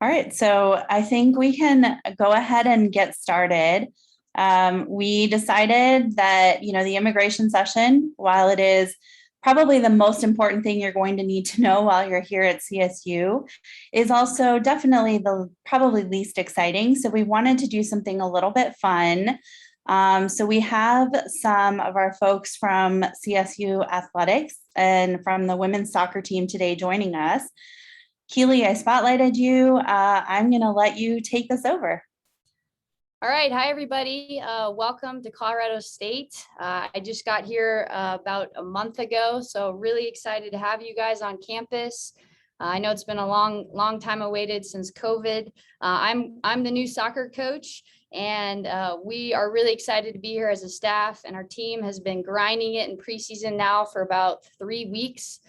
All right, so I think we can go ahead and get started. We decided that, the immigration session, while it is probably the most important thing you're going to need to know while you're here at CSU, is also definitely the probably least exciting. So we wanted to do something a little bit fun. So we have some of our folks from CSU Athletics and from the women's soccer team today joining us. Keely, I spotlighted you. I'm going to let you take this over. All right. Hi, everybody. Welcome to Colorado State. I just got here about a month ago, so really excited to have you guys on campus. I know it's been a long time awaited since COVID. I'm the new soccer coach, and we are really excited to be here as a staff, and our team has been grinding it in preseason now for about 3 weeks.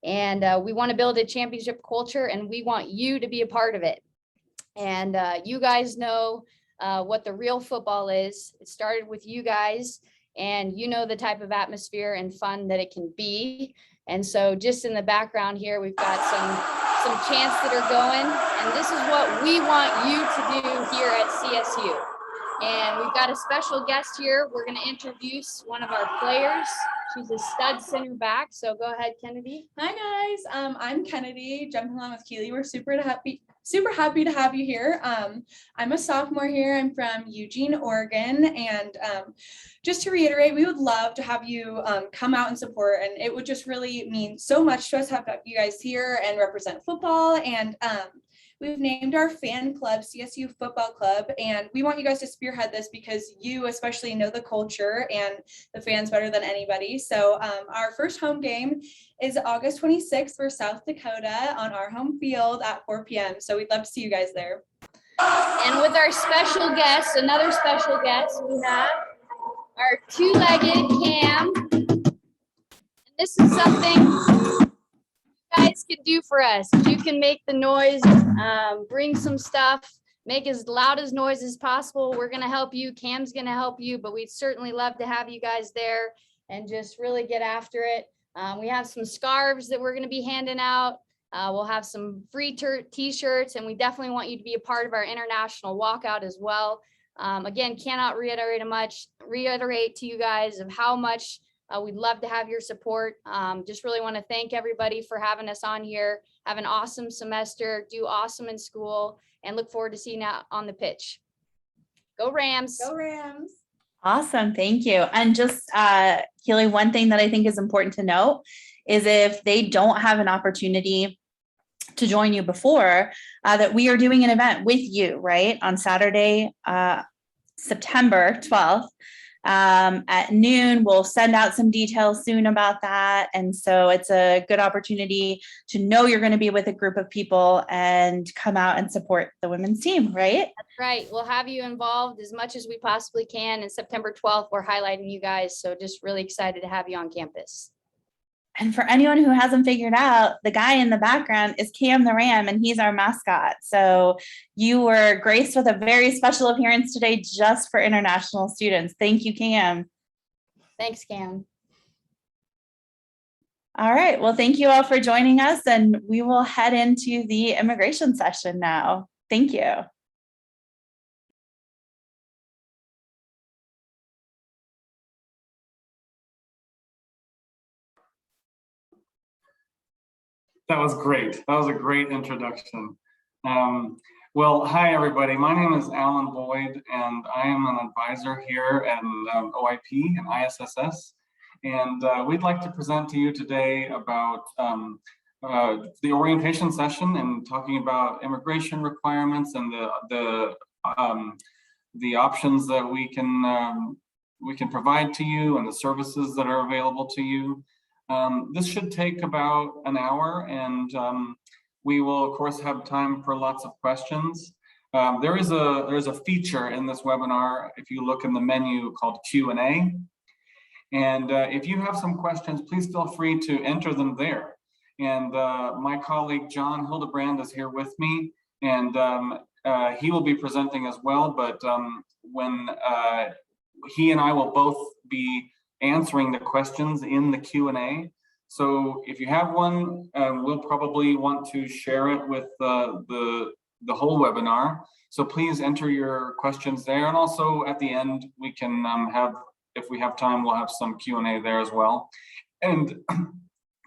And we want to build a championship culture, and we want you to be a part of it. And you guys know what the real football is. It started with you guys, and you know the type of atmosphere and fun that it can be. And so just in the background here, we've got some chants that are going, and this is what we want you to do here at CSU. And we've got a special guest here. We're going to introduce one of our players. She's a stud center back. So go ahead, Kennedy. Hi guys, I'm Kennedy, jumping along with Keely. We're super happy to have you here. I'm a sophomore here. I'm from Eugene, Oregon, and just to reiterate, we would love to have you come out and support, and it would just really mean so much to us to have you guys here and represent football. And we've named our fan club CSU Football Club, and we want you guys to spearhead this because you especially know the culture and the fans better than anybody. So our first home game is August 26th for South Dakota on our home field at 4 p.m. So we'd love to see you guys there. And with our special guest, another special guest, we have our two-legged Cam. And this is something guys can do for us. You can make the noise, bring some stuff, make as loud as noise as possible. We're going to help you. Cam's going to help you, but we'd certainly love to have you guys there and just really get after it. We have some scarves that we're going to be handing out. We'll have some free t-shirts, and we definitely want you to be a part of our international walkout as well. Again, cannot reiterate to you guys of how much we'd love to have your support. Just really want to thank everybody for having us on here. Have an awesome semester, do awesome in school, and look forward to seeing you on the pitch. Go Rams. Go Rams. Awesome. Thank you. And just, Keely, one thing that I think is important to note is if they don't have an opportunity to join you before, that we are doing an event with you, right? On Saturday, September 12th. At noon. We'll send out some details soon about that. And so it's a good opportunity to know you're going to be with a group of people and come out and support the women's team, right? That's right. We'll have you involved as much as we possibly can. And September 12th, we're highlighting you guys. So just really excited to have you on campus. And for anyone who hasn't figured out, the guy in the background is Cam the Ram, and he's our mascot. So you were graced with a very special appearance today just for international students. Thank you, Cam. Thanks, Cam. All right. Well, thank you all for joining us, and we will head into the immigration session now. Thank you. That was great. That was a great introduction. Well, hi, everybody. My name is Alan Boyd, and I am an advisor here at OIP and ISSS. And we'd like to present to you today about the orientation session and talking about immigration requirements and the options that we can provide to you and the services that are available to you. This should take about an hour, and we will, of course, have time for lots of questions. There's a feature in this webinar, if you look in the menu, called Q&A. And if you have some questions, please feel free to enter them there. And my colleague, John Hildebrand, is here with me, and he will be presenting as well. But when he and I will both be answering the questions in the Q&A. So if you have one, we'll probably want to share it with the the whole webinar. So please enter your questions there. And also at the end, we can if we have time, we'll have some Q&A there as well. And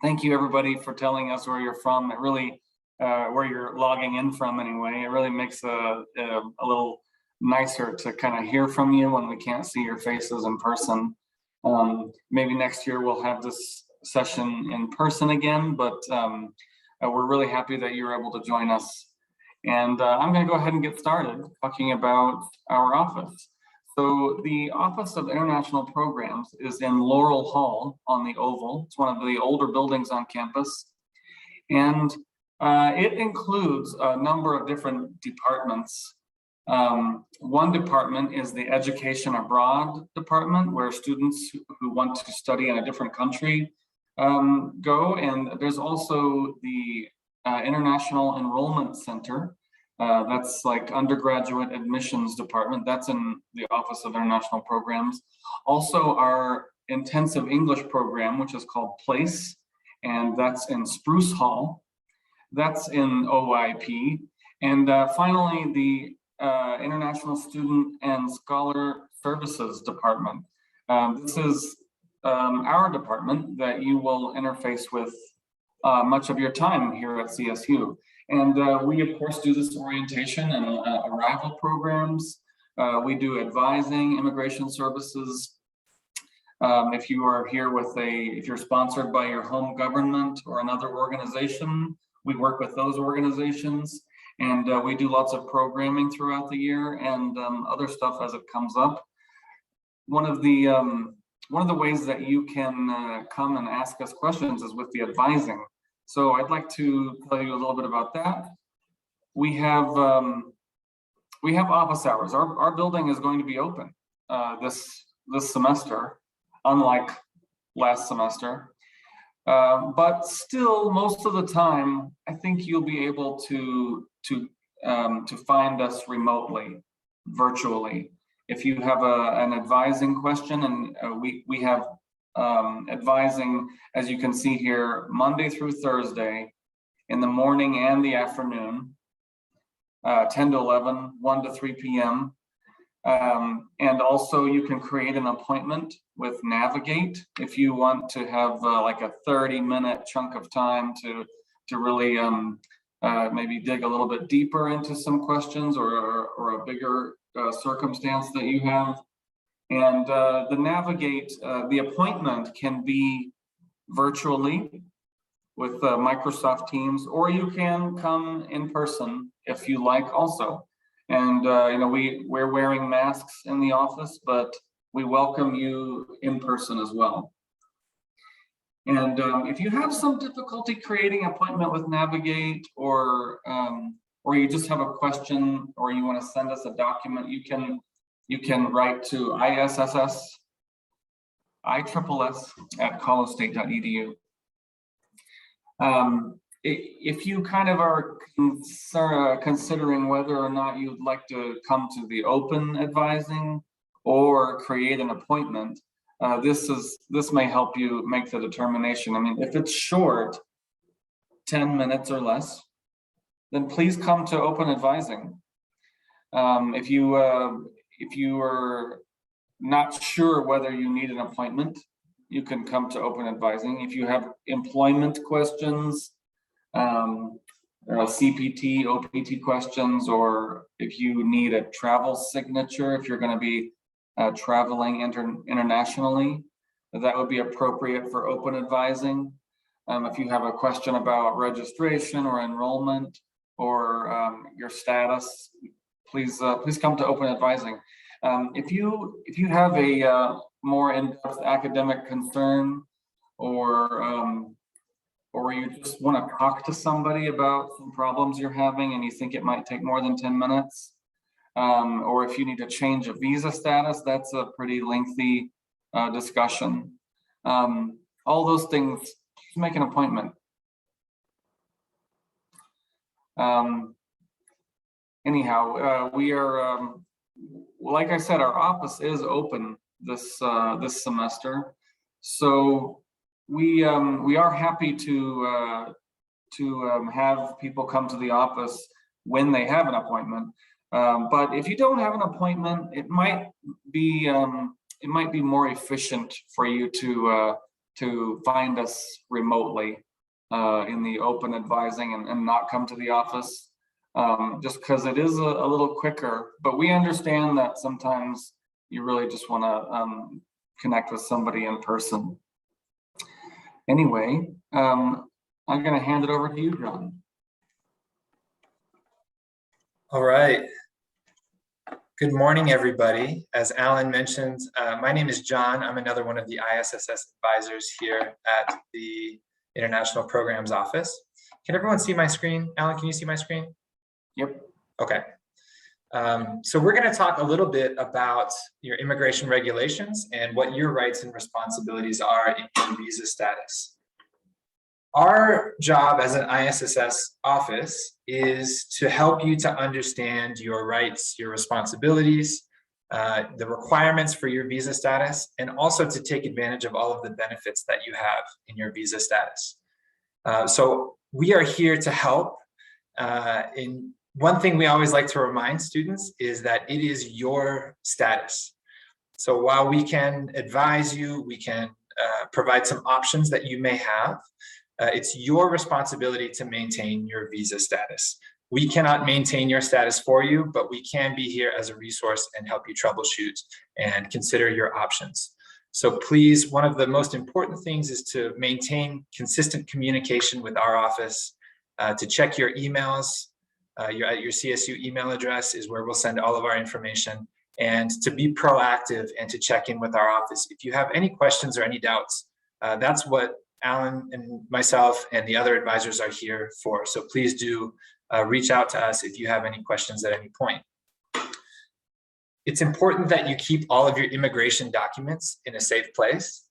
thank you everybody for telling us where you're from. It really, where you're logging in from anyway, it really makes a little nicer to kind of hear from you when we can't see your faces in person. Maybe next year we'll have this session in person again, but we're really happy that you're able to join us. And I'm going to go ahead and get started talking about our office. So the Office of International Programs is in Laurel Hall on the Oval. It's one of the older buildings on campus. And it includes a number of different departments. One department is the Education Abroad department, where students who want to study in a different country go. And there's also the International Enrollment Center. That's like undergraduate admissions department. That's in the Office of International Programs. Also our intensive English program, which is called PLACE, and that's in Spruce Hall. That's in OIP. And finally, the International Student and Scholar Services Department. This is our department that you will interface with much of your time here at CSU. And we, of course, do this orientation and arrival programs. We do advising, immigration services. If you are here if you're sponsored by your home government or another organization, we work with those organizations. And we do lots of programming throughout the year and other stuff as it comes up. One of the ways that you can come and ask us questions is with the advising. So I'd like to tell you a little bit about that. We have office hours. Our building is going to be open this semester, unlike last semester. But still, most of the time, I think you'll be able to find us remotely, virtually. If you have an advising question, and we have advising, as you can see here, Monday through Thursday, in the morning and the afternoon, 10 to 11, 1 to 3 p.m. And also you can create an appointment with Navigate if you want to have like a 30-minute chunk of time to really maybe dig a little bit deeper into some questions or a bigger circumstance that you have. And the Navigate, the appointment can be virtually with Microsoft Teams, or you can come in person if you like also. And you know, we're wearing masks in the office, but we welcome you in person as well. And if you have some difficulty creating an appointment with Navigate, or you just have a question, or you want to send us a document, you can write to isss @colostate.edu. If you kind of are considering whether or not you'd like to come to the open advising or create an appointment, this may help you make the determination. I mean, if it's short, 10 minutes or less, then please come to open advising. If you are not sure whether you need an appointment, you can come to open advising. If you have employment questions, CPT, OPT questions, or if you need a travel signature, if you're going to be traveling internationally, that would be appropriate for open advising. If you have a question about registration or enrollment or your status, please come to open advising. If you have a more in-depth academic concern, or you just want to talk to somebody about some problems you're having and you think it might take more than 10 minutes, or if you need to change a visa status, that's a pretty lengthy discussion. All those things, just make an appointment. Anyhow, we are, like I said, our office is open this semester, so we are happy to have people come to the office when they have an appointment. But if you don't have an appointment, it might be more efficient for you to find us remotely in the open advising and not come to the office, just because it is a little quicker. But we understand that sometimes you really just want to connect with somebody in person. Anyway, I'm going to hand it over to you, John. All right. Good morning, everybody. As Alan mentioned, my name is John. I'm another one of the ISSS advisors here at the International Programs Office. Can everyone see my screen? Alan, can you see my screen? Yep. Okay. So we're going to talk a little bit about your immigration regulations and what your rights and responsibilities are in your visa status. Our job as an ISSS office is to help you to understand your rights, your responsibilities, the requirements for your visa status, and also to take advantage of all of the benefits that you have in your visa status. So we are here to help. One thing we always like to remind students is that it is your status. So while we can advise you, we can provide some options that you may have, it's your responsibility to maintain your visa status. We cannot maintain your status for you, but we can be here as a resource and help you troubleshoot and consider your options. So please, one of the most important things is to maintain consistent communication with our office, to check your emails. Your CSU email address is where we'll send all of our information, and to be proactive and to check in with our office. If you have any questions or any doubts, that's what Alan and myself and the other advisors are here for. So please do reach out to us if you have any questions at any point. It's important that you keep all of your immigration documents in a safe place.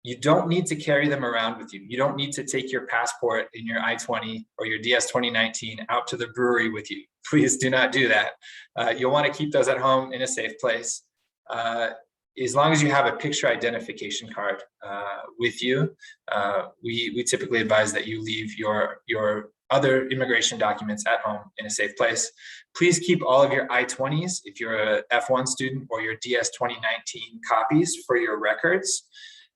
You don't need to carry them around with you. You don't need to take your passport and your I-20 or your DS 2019 out to the brewery with you. Please do not do that. You'll want to keep those at home in a safe place. As long as you have a picture identification card with you, we typically advise that you leave your other immigration documents at home in a safe place. Please keep all of your I-20s if you're a F-1 student, or your DS 2019 copies for your records.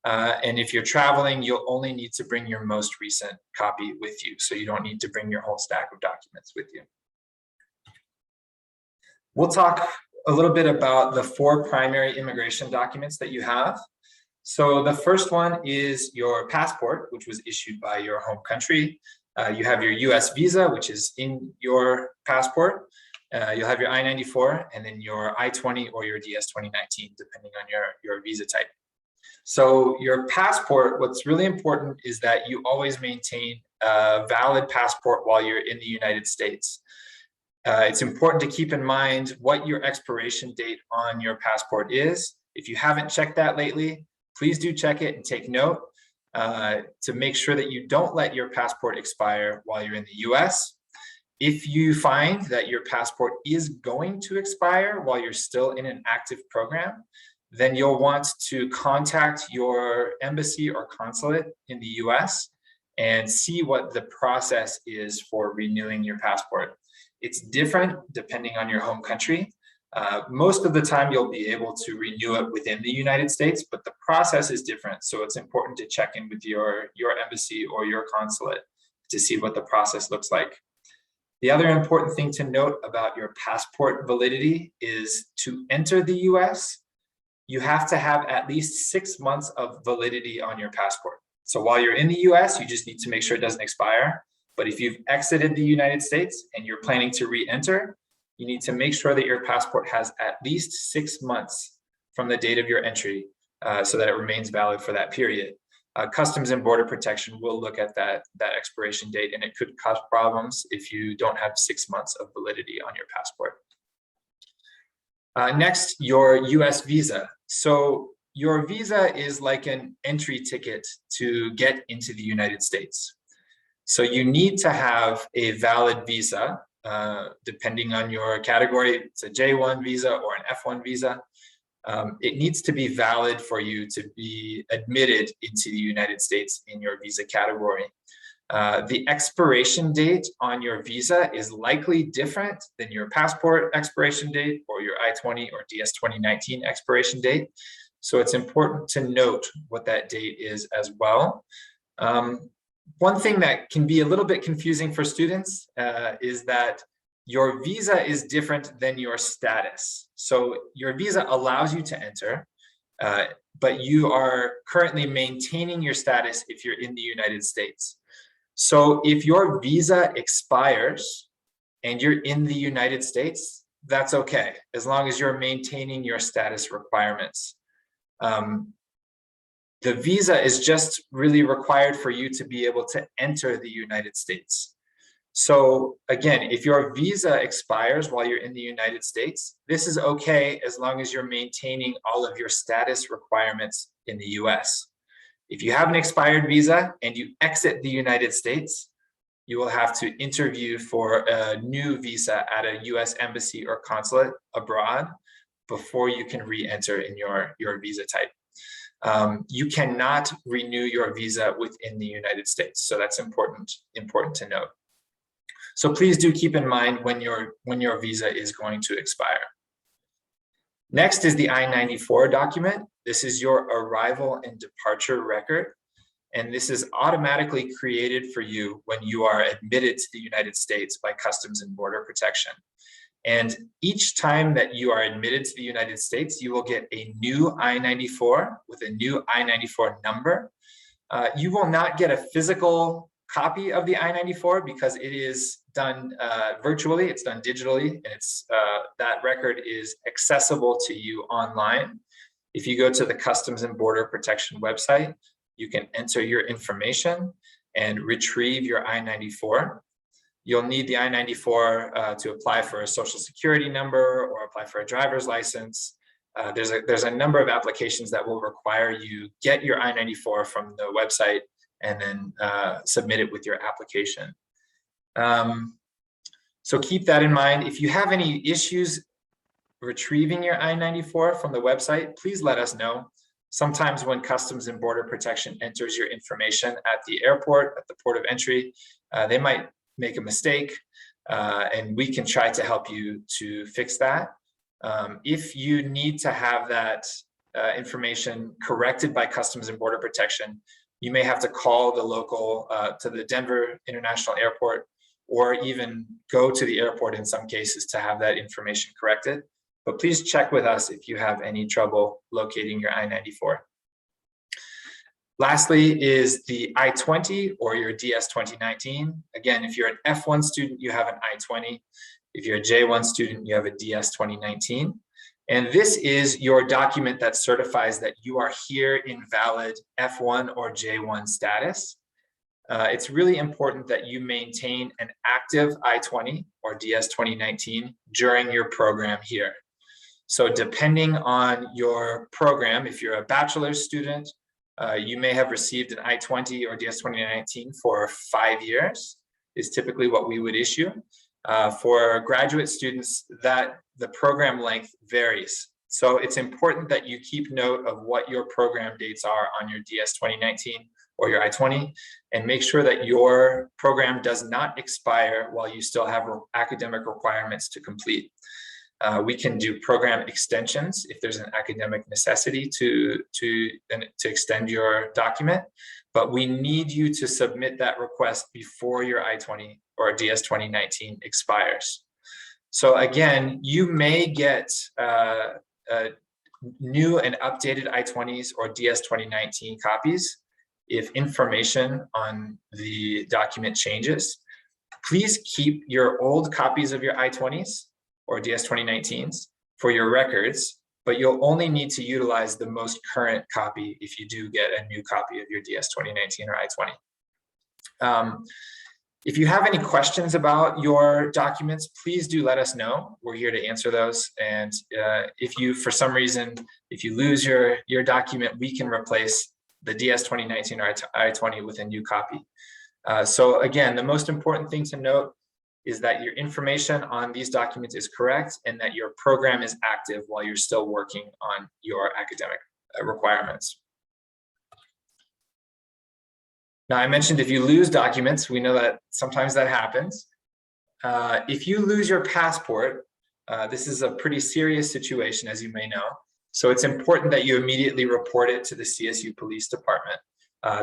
And if you're traveling, you'll only need to bring your most recent copy with you. So you don't need to bring your whole stack of documents with you. We'll talk a little bit about the 4 primary immigration documents that you have. So the first one is your passport, which was issued by your home country. You have your US visa, which is in your passport. You'll have your I-94 and then your I-20 or your DS 2019, depending on your visa type. So your passport, what's really important is that you always maintain a valid passport while you're in the United States. It's important to keep in mind what your expiration date on your passport is. If you haven't checked that lately, please do check it and take note to make sure that you don't let your passport expire while you're in the US. If you find that your passport is going to expire while you're still in an active program, then you'll want to contact your embassy or consulate in the US and see what the process is for renewing your passport. It's different depending on your home country. Most of the time you'll be able to renew it within the United States, but the process is different. So it's important to check in with your embassy or your consulate to see what the process looks like. The other important thing to note about your passport validity is to enter the US, you have to have at least 6 months of validity on your passport. So while you're in the US, you just need to make sure it doesn't expire. But if you've exited the United States and you're planning to re-enter, you need to make sure that your passport has at least 6 months from the date of your entry so that it remains valid for that period. Customs and Border Protection will look at that expiration date, and it could cause problems if you don't have 6 months of validity on your passport. Next, your US visa. So your visa is like an entry ticket to get into the United States. So you need to have a valid visa, depending on your category. It's a J1 visa or an F1 visa. It needs to be valid for you to be admitted into the United States in your visa category. The expiration date on your visa is likely different than your passport expiration date or your I-20 or DS-2019 expiration date. So it's important to note what that date is as well. One thing that can be a little bit confusing for students is that your visa is different than your status. So your visa allows you to enter, but you are currently maintaining your status if you're in the United States. So if your visa expires and you're in the United States, that's okay, as long as you're maintaining your status requirements. The visa is just really required for you to be able to enter the United States. So again, if your visa expires while you're in the United States, this is okay as long as you're maintaining all of your status requirements in the US. If you have an expired visa and you exit the United States, you will have to interview for a new visa at a US embassy or consulate abroad before you can re-enter in your visa type. You cannot renew your visa within the United States. So that's important to note. So please do keep in mind when your visa is going to expire. Next is the I-94 document. This is your arrival and departure record. And this is automatically created for you when you are admitted to the United States by Customs and Border Protection. And each time that you are admitted to the United States, you will get a new I-94 with a new I-94 number. You will not get a physical copy of the I-94 because it is done virtually, it's done digitally, and it's that record is accessible to you online. If you go to the Customs and Border Protection website, you can enter your information and retrieve your I-94. You'll need the I-94 to apply for a social security number or apply for a driver's license. There's a number of applications that will require you get your I-94 from the website and then submit it with your application. So keep that in mind. If you have any issues retrieving your I-94 from the website, please let us know. Sometimes when Customs and Border Protection enters your information at the airport, at the port of entry, they might make a mistake, and we can try to help you to fix that. If you need to have that information corrected by Customs and Border Protection, you may have to call the local, to the Denver International Airport, or even go to the airport in some cases to have that information corrected. But please check with us if you have any trouble locating your I-94. Lastly is the I-20 or your DS-2019. Again, if you're an F-1 student, you have an I-20. If you're a J-1 student, you have a DS-2019. And this is your document that certifies that you are here in valid F-1 or J-1 status. It's really important that you maintain an active I-20 or DS-2019 during your program here. So depending on your program, if you're a bachelor's student, you may have received an I-20 or DS-2019 for 5 years, is typically what we would issue. For graduate students, that the program length varies. So it's important that you keep note of what your program dates are on your DS-2019 or your I-20, and make sure that your program does not expire while you still have academic requirements to complete. We can do program extensions if there's an academic necessity to extend your document, but we need you to submit that request before your I-20 or DS-2019 expires. So again, you may get new and updated I-20s or DS-2019 copies if information on the document changes. Please keep your old copies of your I-20s or DS-2019s for your records, but you'll only need to utilize the most current copy if you do get a new copy of your DS-2019 or I-20. If you have any questions about your documents, please do let us know. We're here to answer those. And if you, for some reason, if you lose your document, we can replace the DS-2019 or I-20 with a new copy. So again, the most important thing to note is that your information on these documents is correct and that your program is active while you're still working on your academic requirements. Now, I mentioned if you lose documents, we know that sometimes that happens. If you lose your passport, this is a pretty serious situation, as you may know. So it's important that you immediately report it to the CSU Police Department.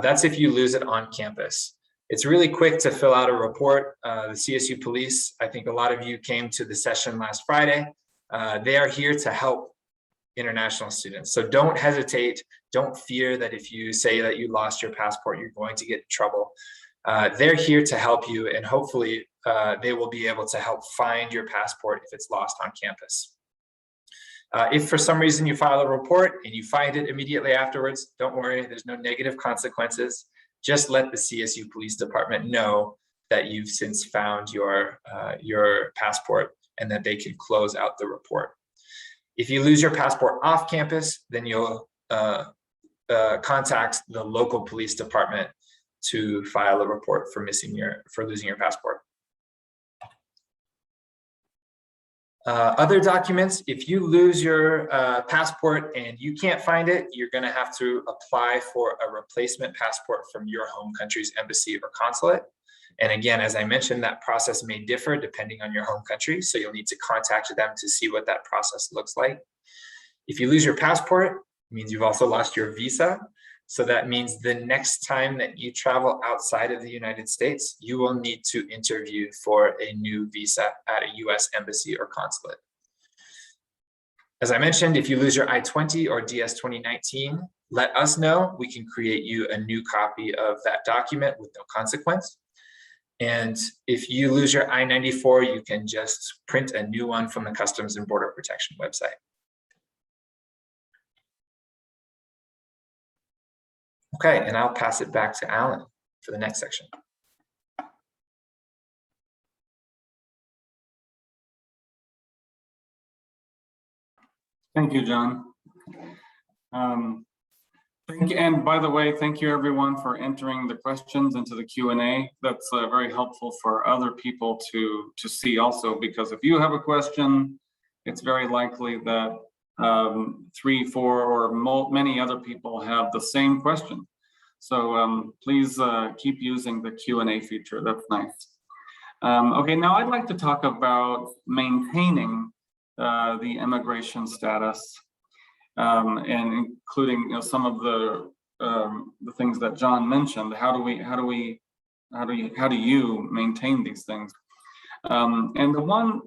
That's if you lose it on campus. It's really quick to fill out a report. The CSU Police, I think a lot of you came to the session last Friday. They are here to help international students. So don't hesitate. Don't fear that if you say that you lost your passport, you're going to get in trouble. They're here to help you, and hopefully they will be able to help find your passport if it's lost on campus. If for some reason you file a report and you find it immediately afterwards, don't worry, there's no negative consequences. Just let the CSU Police Department know that you've since found your passport and that they can close out the report. If you lose your passport off campus, then you'll contact the local police department to file a report for losing your passport. Other documents, if you lose your passport and you can't find it, you're going to have to apply for a replacement passport from your home country's embassy or consulate. And again, as I mentioned, that process may differ depending on your home country. So you'll need to contact them to see what that process looks like. If you lose your passport, it means you've also lost your visa. So that means the next time that you travel outside of the United States, you will need to interview for a new visa at a US embassy or consulate. As I mentioned, if you lose your I-20 or DS 2019, let us know. We can create you a new copy of that document with no consequence. And if you lose your I-94, you can just print a new one from the Customs and Border Protection website. Okay, and I'll pass it back to Alan for the next section. Thank you, John. And by the way, thank you everyone for entering the questions into the Q&A. That's very helpful for other people to see also, because if you have a question, it's very likely that 3, 4, or many other people have the same question. So please keep using the Q&A feature. That's nice. Okay, now I'd like to talk about maintaining the immigration status, and including some of the things that John mentioned. How do you maintain these things? And one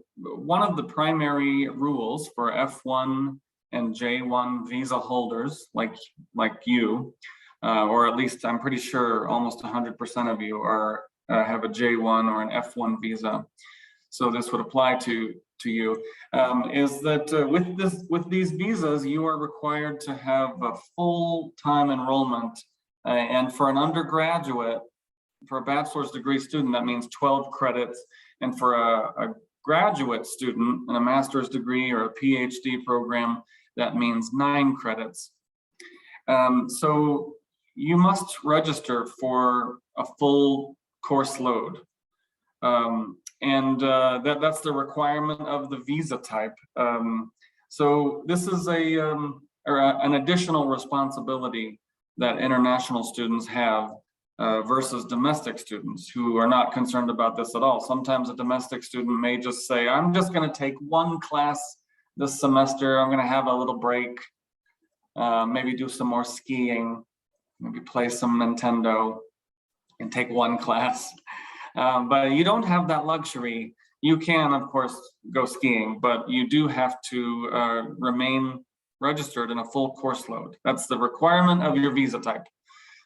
of the primary rules for F-1 and J-1 visa holders like you, or at least I'm pretty sure almost 100% of you have a J-1 or an F-1 visa, so this would apply to you, is that with these visas, you are required to have a full-time enrollment, and for an undergraduate, for a bachelor's degree student, that means 12 credits, and for a graduate student in a master's degree or a PhD program, that means 9 credits. So you must register for a full course load. And that's the requirement of the visa type. So this is an additional responsibility that international students have versus domestic students who are not concerned about this at all. Sometimes a domestic student may just say, I'm just going to take 1 class this semester. I'm going to have a little break, maybe do some more skiing, maybe play some Nintendo and take 1 class. But you don't have that luxury. You can, of course, go skiing, but you do have to remain registered in a full course load. That's the requirement of your visa type.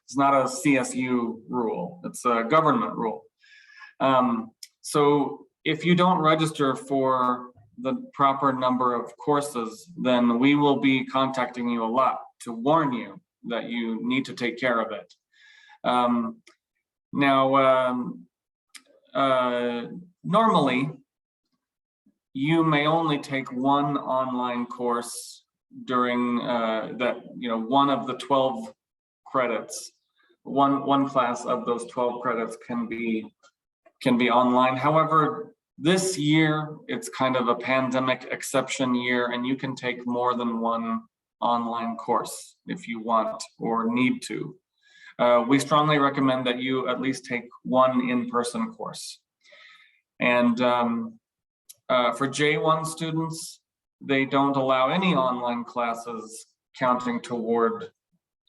It's not a CSU rule, it's a government rule. So if you don't register for the proper number of courses, then we will be contacting you a lot to warn you that you need to take care of it. Normally, you may only take 1 online course during one of the 12 credits. One class of those 12 credits can be online. However, this year it's kind of a pandemic exception year, and you can take more than 1 online course if you want or need to. we strongly recommend that you at least take one in-person course. And for J1 students, they don't allow any online classes counting toward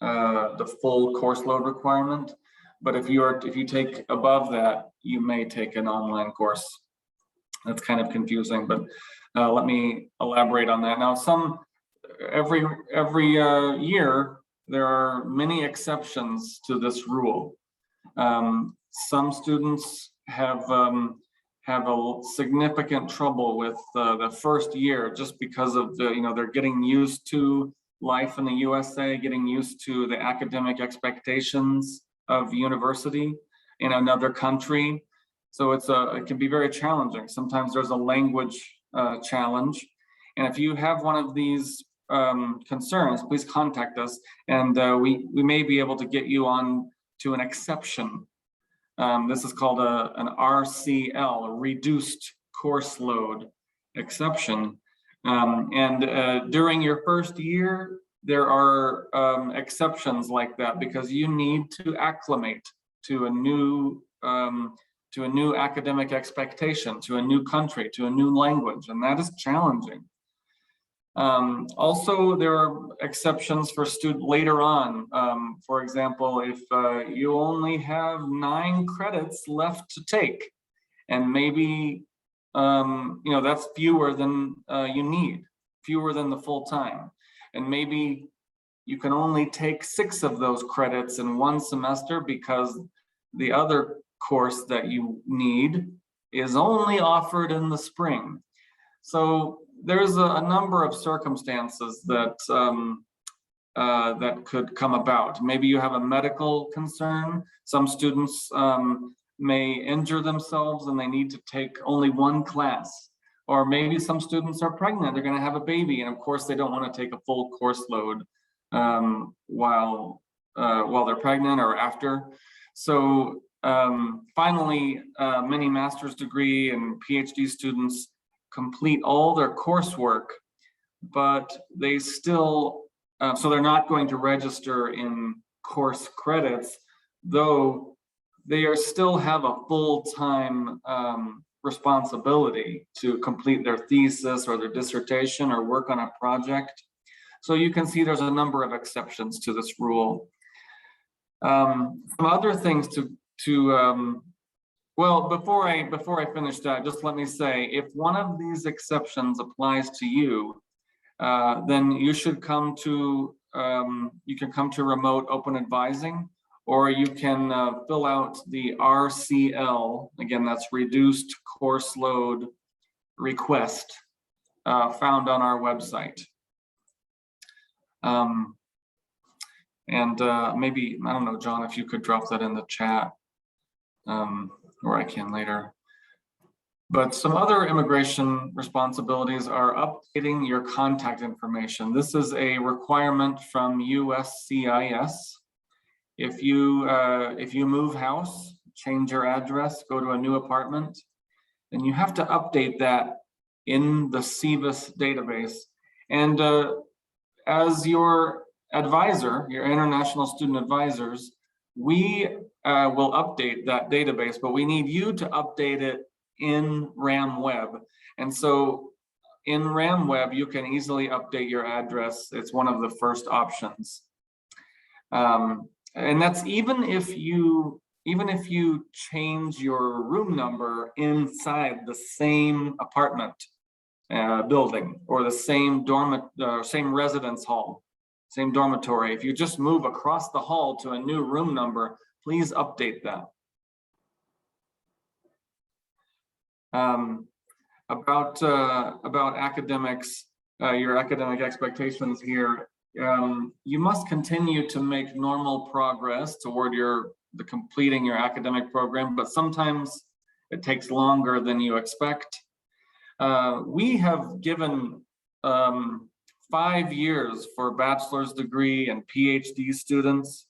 the full course load requirement. But if you take above that, you may take an online course. That's kind of confusing, but let me elaborate on that. Now, every year, there are many exceptions to this rule. Some students have a significant trouble with the first year just because of they're getting used to life in the USA, getting used to the academic expectations of university in another country. So it can be very challenging. Sometimes there's a language challenge. And if you have one of these concerns, please contact us, and we may be able to get you on to an exception. This is called an RCL, a reduced course load exception. During your first year, there are exceptions like that because you need to acclimate to a new academic expectation, to a new country, to a new language, and that is challenging. Also, there are exceptions for students later on. For example, if you only have 9 credits left to take, and maybe that's fewer than you need, fewer than the full time, and maybe you can only take 6 of those credits in one semester because the other course that you need is only offered in the spring. So there's a number of circumstances that that could come about. Maybe you have a medical concern. Some students may injure themselves and they need to take only one class. Or maybe some students are pregnant, they're gonna have a baby, and of course they don't wanna take a full course load while they're pregnant or after. So finally, many master's degree and PhD students complete all their coursework, but they still, so they're not going to register in course credits, though they still have a full-time responsibility to complete their thesis or their dissertation or work on a project. So you can see there's a number of exceptions to this rule. Some other things well, before I finish that, just let me say, if one of these exceptions applies to you, then you should come to remote open advising, or you can fill out the RCL, again, that's reduced course load request, found on our website. Maybe, I don't know, John, if you could drop that in the chat, or I can later. But some other immigration responsibilities are updating your contact information. This is a requirement from USCIS. If you move house, change your address, go to a new apartment, then you have to update that in the CVIS database. And as your advisor, your international student advisors, we will update that database, but we need you to update it in RamWeb. And so in RamWeb, you can easily update your address. It's one of the first options. And that's even if you change your room number inside the same apartment building, or the same same residence hall, same dormitory. If you just move across the hall to a new room number, please update that. About academics, your academic expectations here, you must continue to make normal progress toward completing your academic program, but sometimes it takes longer than you expect. We have given 5 years for bachelor's degree and PhD students,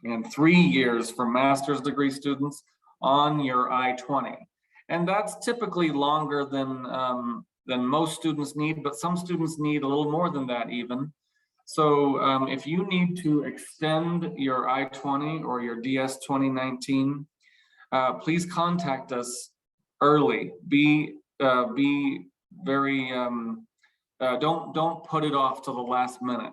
and 3 years for master's degree students on your I-20. And that's typically longer than most students need, but some students need a little more than that even. So if you need to extend your I-20 or your DS 2019, please contact us early. Be very, don't put it off to the last minute.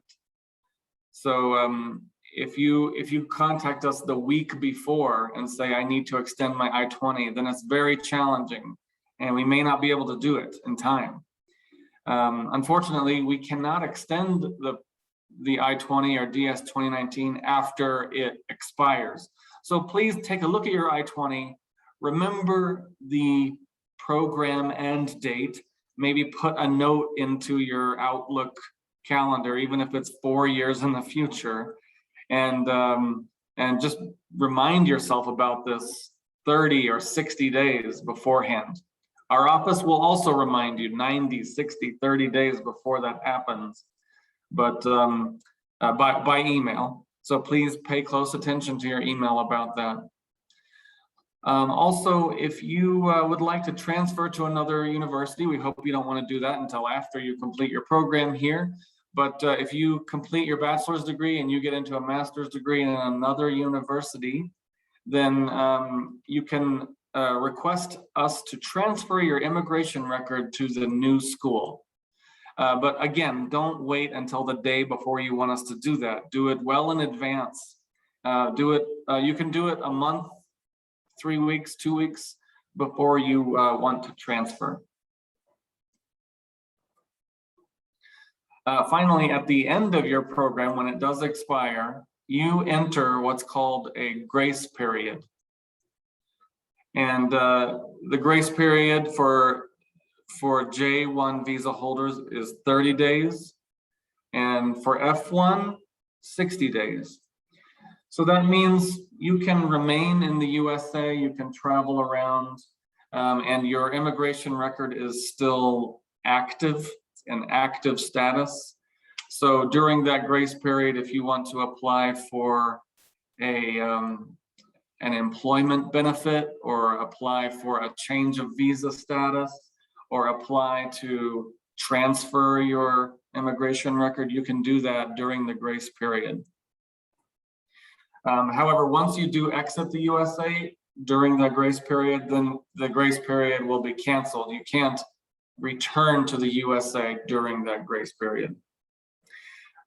So if you contact us the week before and say, I need to extend my I-20, then it's very challenging and we may not be able to do it in time. Unfortunately, we cannot extend the I-20 or DS 2019 after it expires. So please take a look at your I-20, remember the program end date, maybe put a note into your Outlook calendar, even if it's 4 years in the future, and just remind yourself about this 30 or 60 days beforehand. Our office will also remind you 90, 60, 30 days before that happens, but by email. So please pay close attention to your email about that. Also, if you would like to transfer to another university, we hope you don't want to do that until after you complete your program here. But if you complete your bachelor's degree and you get into a master's degree in another university, then you can request us to transfer your immigration record to the new school. But again, don't wait until the day before you want us to do that. Do it well in advance. You can do it a month, 3 weeks, 2 weeks before you want to transfer. Finally, at the end of your program, when it does expire, you enter what's called a grace period. And the grace period for J1 visa holders is 30 days, and for F1, 60 days. So that means you can remain in the USA, you can travel around, and your immigration record is still active, an active status. So during that grace period, if you want to apply for an employment benefit, or apply for a change of visa status, or apply to transfer your immigration record, you can do that during the grace period. However, once you do exit the USA during the grace period, then the grace period will be canceled. You can't return to the USA during that grace period.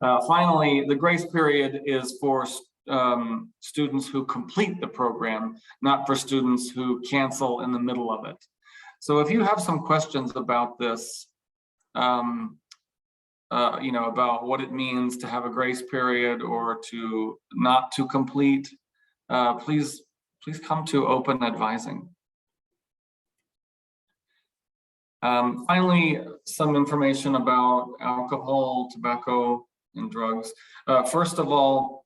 Finally, the grace period is for students who complete the program, not for students who cancel in the middle of it. So if you have some questions about this, about what it means to have a grace period or to not to complete, please come to Open Advising. Finally, some information about alcohol, tobacco, and drugs. First of all,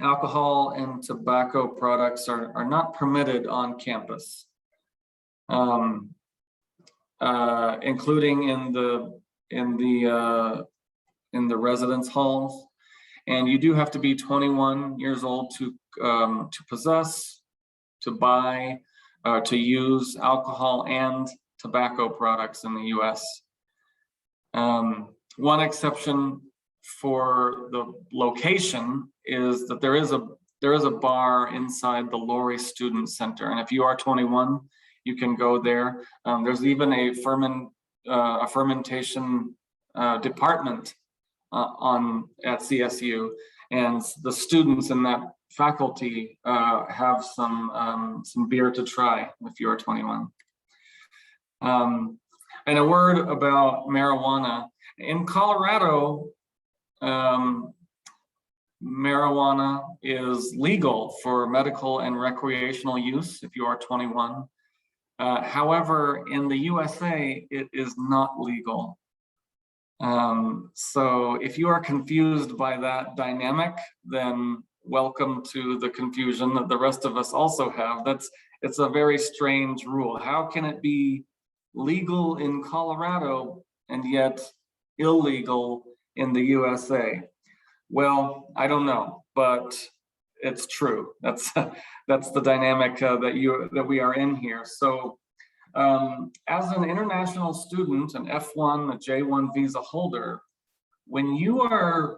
alcohol and tobacco products are not permitted on campus, including in the residence halls. And you do have to be 21 years old to possess, to buy, to use alcohol and tobacco products in the US. One exception for the location is that there is a bar inside the Laurie Student Center, and if you are 21, you can go there. There's even a fermentation department at CSU, and the students in that faculty have some beer to try if you are 21. And a word about marijuana. In Colorado, marijuana is legal for medical and recreational use if you are 21. However, in the USA, it is not legal. So if you are confused by that dynamic, then welcome to the confusion that the rest of us also have. It's a very strange rule. How can it be legal in Colorado and yet illegal in the USA? Well, I don't know, but it's true. That's the dynamic that we are in here. So as an international student, an F-1, a J-1 visa holder, when you are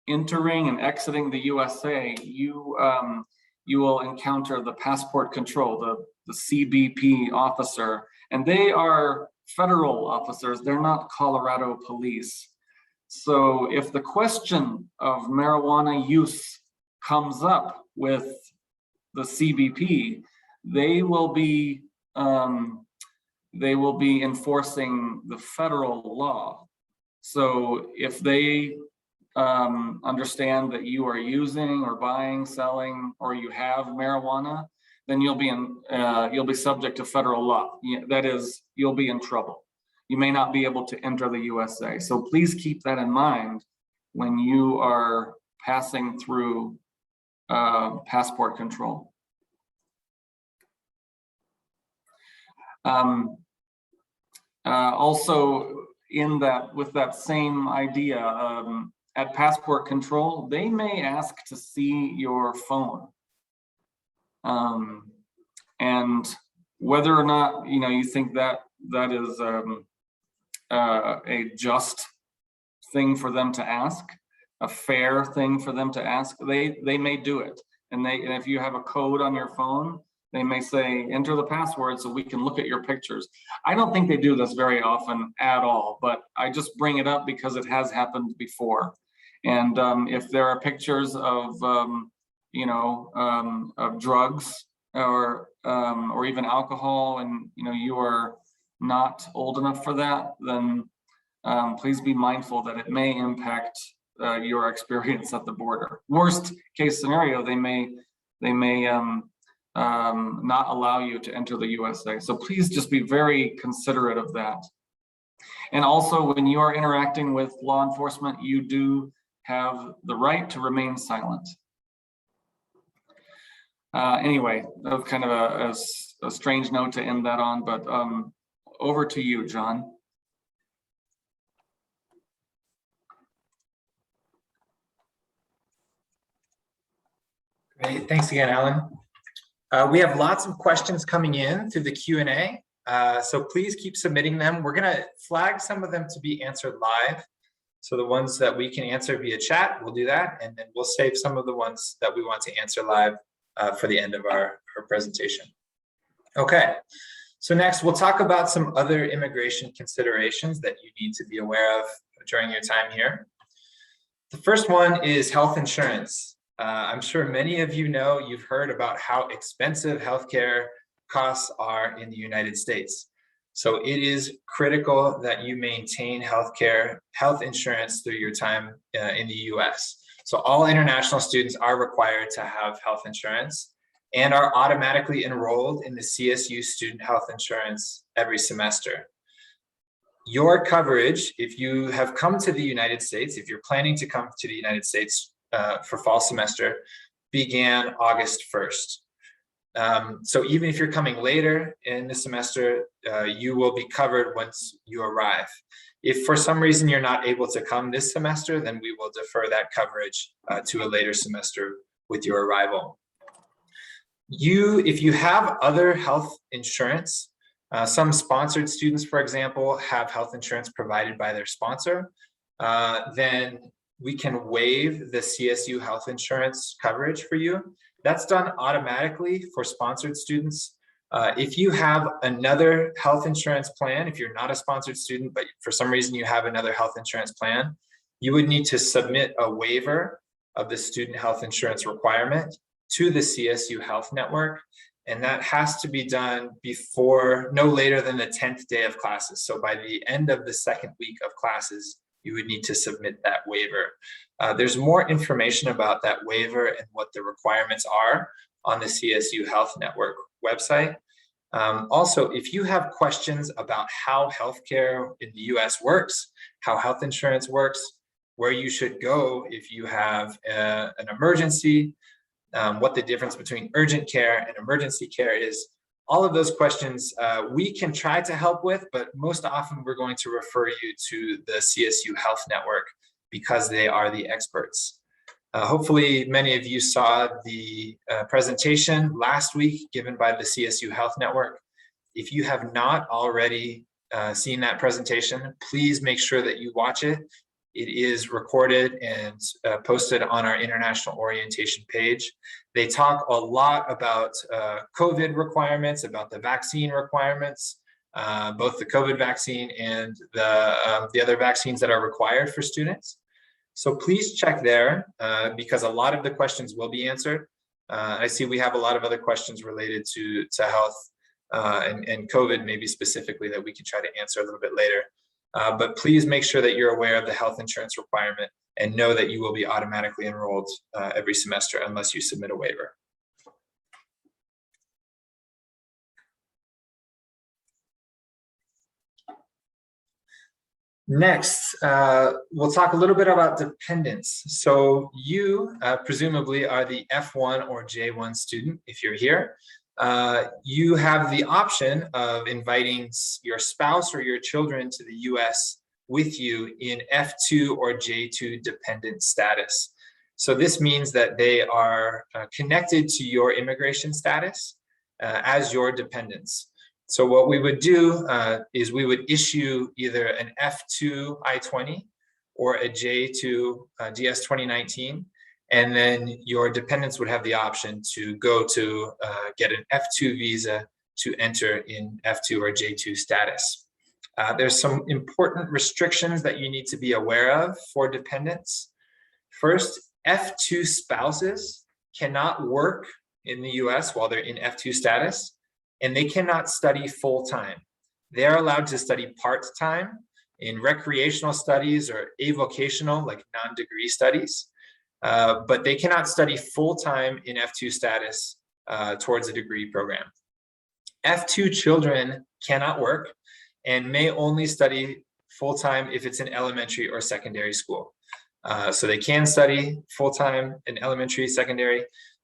entering and exiting the USA, you will encounter the passport control, the CBP officer, and they are federal officers. They're not Colorado police. So if the question of marijuana use comes up with the CBP, they will be enforcing the federal law. So if they understand that you are using or buying, selling, or you have marijuana, then you'll be subject to federal law. That is, you'll be in trouble. You may not be able to enter the USA. So please keep that in mind when you are passing through passport control. Also, with that same idea, at passport control, they may ask to see your phone. And whether or not you think that is a just thing for them to ask, a fair thing for them to ask, they may do it. And if you have a code on your phone, they may say, enter the password so we can look at your pictures. I don't think they do this very often at all, but I just bring it up because it has happened before. And if there are pictures of of drugs or even alcohol, and you are not old enough for that, then please be mindful that it may impact your experience at the border. Worst case scenario, they may not allow you to enter the USA. So please just be very considerate of that. And also, when you are interacting with law enforcement, you do have the right to remain silent. Anyway, that was kind of a strange note to end that on, but over to you, John. Great, thanks again, Alan. We have lots of questions coming in through the Q&A, so please keep submitting them. We're gonna flag some of them to be answered live. So the ones that we can answer via chat, we'll do that, and then we'll save some of the ones that we want to answer live for the end of our presentation. Okay, so next we'll talk about some other immigration considerations that you need to be aware of during your time here. The first one is health insurance. I'm sure many of you know, you've heard about how expensive healthcare costs are in the United States. So it is critical that you maintain health insurance through your time in the US. So all international students are required to have health insurance and are automatically enrolled in the CSU student health insurance every semester. Your coverage, if you have come to the United States, if you're planning to come to the United States for fall semester, began August 1st. So even if you're coming later in the semester, you will be covered once you arrive. If for some reason you're not able to come this semester, then we will defer that coverage to a later semester with your arrival. If you have other health insurance, some sponsored students, for example, have health insurance provided by their sponsor, then we can waive the CSU health insurance coverage for you. That's done automatically for sponsored students. If you have another health insurance plan, if you're not a sponsored student, but for some reason you have another health insurance plan, you would need to submit a waiver of the student health insurance requirement to the CSU Health Network. And that has to be done before no later than the 10th day of classes. So by the end of the second week of classes, you would need to submit that waiver. There's more information about that waiver and what the requirements are on the CSU Health Network website. Also, if you have questions about how healthcare in the US works, how health insurance works, where you should go if you have an emergency, what the difference between urgent care and emergency care is, all of those questions we can try to help with, but most often we're going to refer you to the CSU Health Network because they are the experts. Hopefully many of you saw the presentation last week given by the CSU Health Network. If you have not already seen that presentation, please make sure that you watch it. It is recorded and posted on our international orientation page. They talk a lot about COVID requirements, about the vaccine requirements, both the COVID vaccine and the other vaccines that are required for students. So please check there because a lot of the questions will be answered. I see we have a lot of other questions related to health and COVID maybe specifically that we can try to answer a little bit later. But please make sure that you're aware of the health insurance requirement and know that you will be automatically enrolled every semester unless you submit a waiver. Next, we'll talk a little bit about dependents. So you presumably are the F1 or J1 student if you're here. You have the option of inviting your spouse or your children to the US with you in F2 or J2 dependent status. So this means that they are connected to your immigration status as your dependents. So what we would do is we would issue either an F2 I-20 or a J2 DS 2019, and then your dependents would have the option to go to get an F2 visa to enter in F2 or J2 status. There's some important restrictions that you need to be aware of for dependents. First, F2 spouses cannot work in the US while they're in F2 status, and they cannot study full-time. They are allowed to study part-time in recreational studies or avocational, like non-degree studies, but they cannot study full-time in F2 status towards a degree program. F2 children cannot work and may only study full-time if it's in elementary or secondary school. So they can study full-time in elementary, secondary,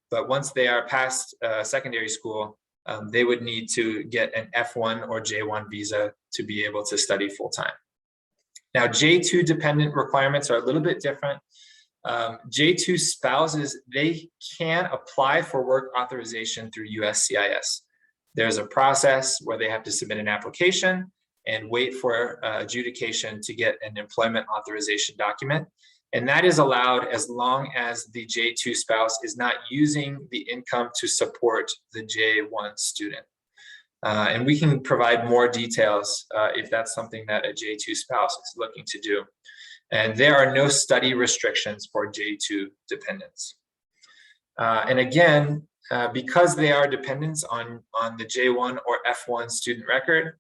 but once they are past secondary school, they would need to get an F1 or J1 visa to be able to study full-time. Now, J2 dependent requirements are a little bit different. J2 spouses, they can apply for work authorization through USCIS. There's a process where they have to submit an application and wait for adjudication to get an employment authorization document. And that is allowed as long as the J2 spouse is not using the income to support the J1 student. And we can provide more details if that's something that a J2 spouse is looking to do. And there are no study restrictions for J2 dependents. And again, because they are dependents on the J1 or F1 student record,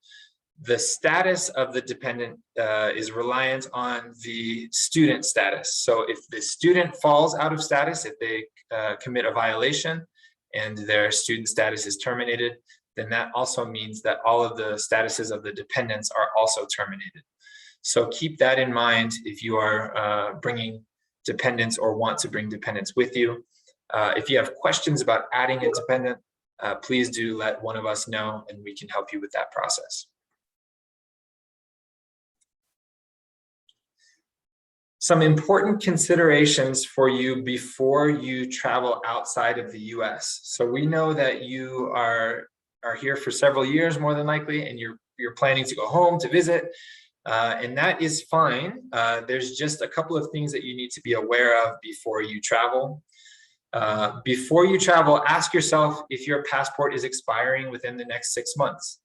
the status of the dependent is reliant on the student status. So if the student falls out of status, if they commit a violation and their student status is terminated, then that also means that all of the statuses of the dependents are also terminated. So keep that in mind if you are bringing dependents or want to bring dependents with you. If you have questions about adding a dependent, please do let one of us know and we can help you with that process. Some important considerations for you before you travel outside of the US. So we know that you are here for several years, more than likely, and you're planning to go home to visit, and that is fine. There's just a couple of things that you need to be aware of before you travel. Before you travel, ask yourself if your passport is expiring within the next 6 months.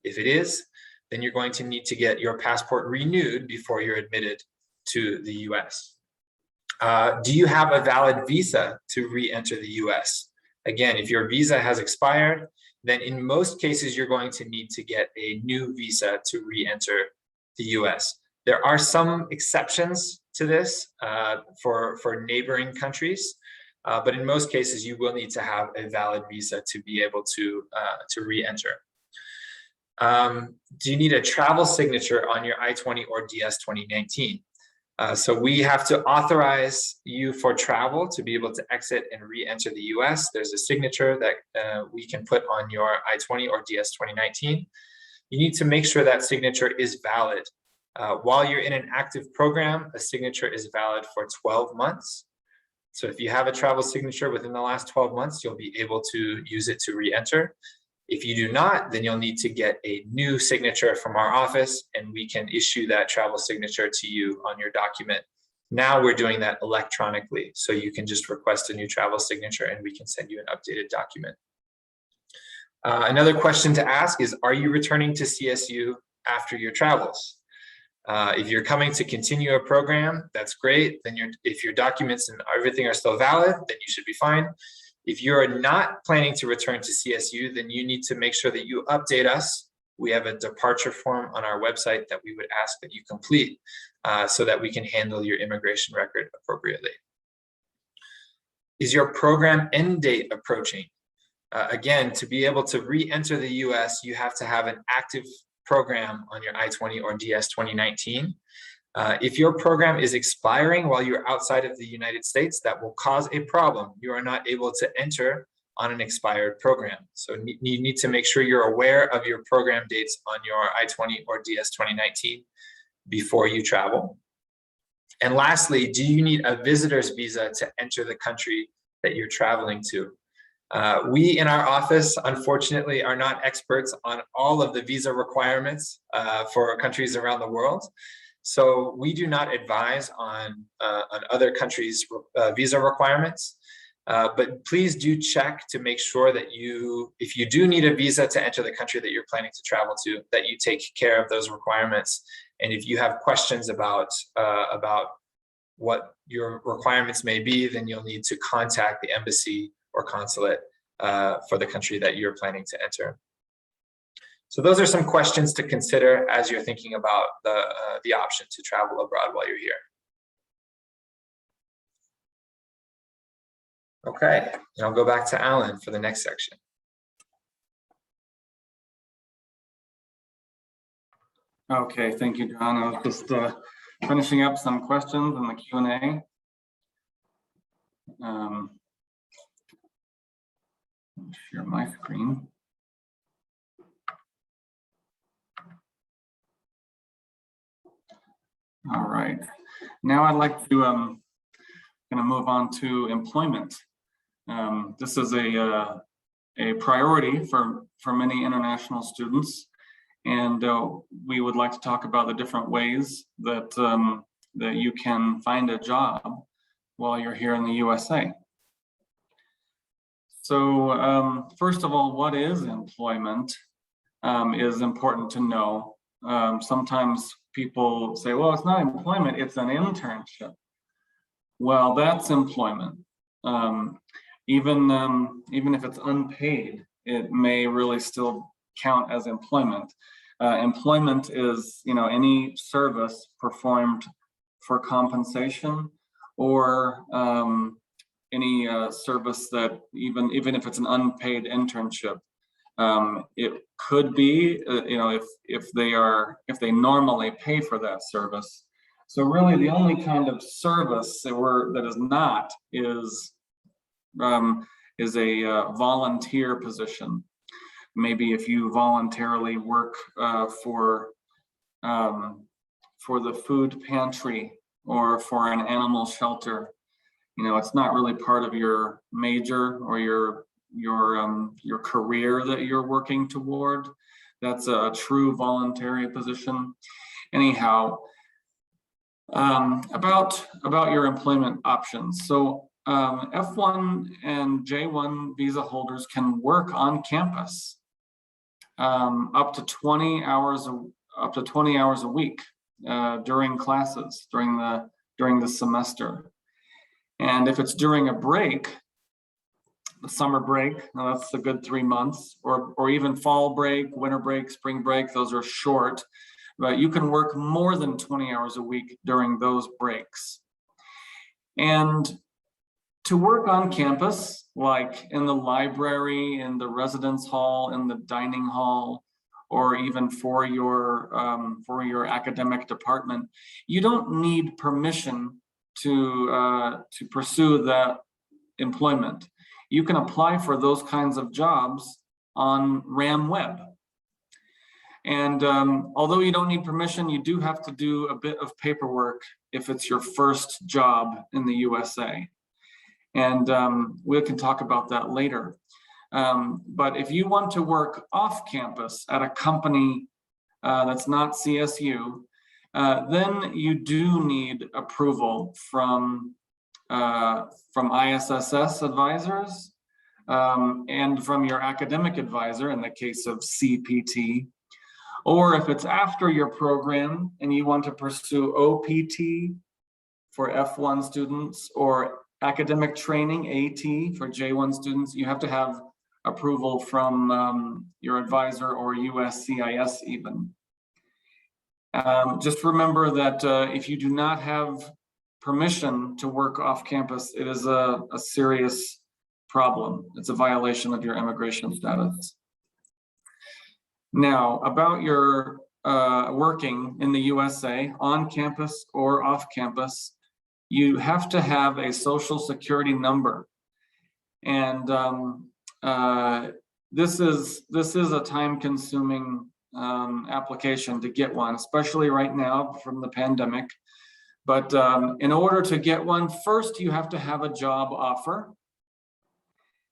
If it is, then you're going to need to get your passport renewed before you're admitted to the US. Do you have a valid visa to re-enter the US? Again, if your visa has expired, then in most cases, you're going to need to get a new visa to re-enter the US. There are some exceptions to this for neighboring countries, but in most cases, you will need to have a valid visa to be able to re-enter. Do you need a travel signature on your I-20 or DS 2019? So we have to authorize you for travel to be able to exit and re-enter the US. There's a signature that we can put on your I-20 or DS 2019. You need to make sure that signature is valid. While you're in an active program, a signature is valid for 12 months. So if you have a travel signature within the last 12 months, you'll be able to use it to re-enter. If you do not, then you'll need to get a new signature from our office, and we can issue that travel signature to you on your document. Now we're doing that electronically, so you can just request a new travel signature and we can send you an updated document. Another question to ask is, are you returning to CSU after your travels? If you're coming to continue a program, that's great. Then if your documents and everything are still valid, then you should be fine. If you're not planning to return to CSU, then you need to make sure that you update us. We have a departure form on our website that we would ask that you complete so that we can handle your immigration record appropriately. Is your program end date approaching? Again, to be able to re-enter the US, you have to have an active program on your I-20 or DS 2019. If your program is expiring while you're outside of the United States, that will cause a problem. You are not able to enter on an expired program. So you need to make sure you're aware of your program dates on your I-20 or DS 2019 before you travel. And lastly, do you need a visitor's visa to enter the country that you're traveling to? We in our office, unfortunately, are not experts on all of the visa requirements for countries around the world. So we do not advise on other countries' visa requirements. But please do check to make sure that if you do need a visa to enter the country that you're planning to travel to, that you take care of those requirements. And if you have questions about what your requirements may be, then you'll need to contact the embassy or consulate for the country that you're planning to enter. So those are some questions to consider as you're thinking about the option to travel abroad while you're here. Okay, and I'll go back to Alan for the next section. Okay, thank you, John. I was just finishing up some questions in the Q&A. Share my screen. All right, now I'd like to kind of move on to employment. This is a priority for many international students, and we would like to talk about the different ways that that you can find a job while you're here in the USA. So first of all, what is employment is important to know. Sometimes people say, well, it's not employment, it's an internship. Well, that's employment. Even if it's unpaid, it may really still count as employment. Employment is, any service performed for compensation, or any service that even if it's an unpaid internship, it could be, if they normally pay for that service. So really, the only kind of service that is not is a volunteer position. Maybe if you voluntarily work for the food pantry or for an animal shelter, it's not really part of your major or your career that you're working toward. That's a true voluntary position. Anyhow, about your employment options. So F-1 and J-1 visa holders can work on campus up to 20 hours a week during classes during the semester. And if it's during a break, the summer break, now that's a good 3 months, or even fall break, winter break, spring break, those are short, but you can work more than 20 hours a week during those breaks. And to work on campus, like in the library, in the residence hall, in the dining hall, or even for your academic department, you don't need permission to pursue that employment. You can apply for those kinds of jobs on RAM Web. And although you don't need permission, you do have to do a bit of paperwork if it's your first job in the USA. And we can talk about that later. But if you want to work off campus at a company that's not CSU, then you do need approval from isss advisors and from your academic advisor in the case of CPT. Or if it's after your program and you want to pursue OPT for F-1 students or academic training, AT, for J-1 students, you have to have approval from your advisor or USCIS even. Just remember that if you do not have permission to work off campus, it is a serious problem. It's a violation of your immigration status. Now, about your working in the USA, on campus or off campus, you have to have a social security number. And this is a time-consuming application to get one, especially right now from the pandemic. But in order to get one, first you have to have a job offer.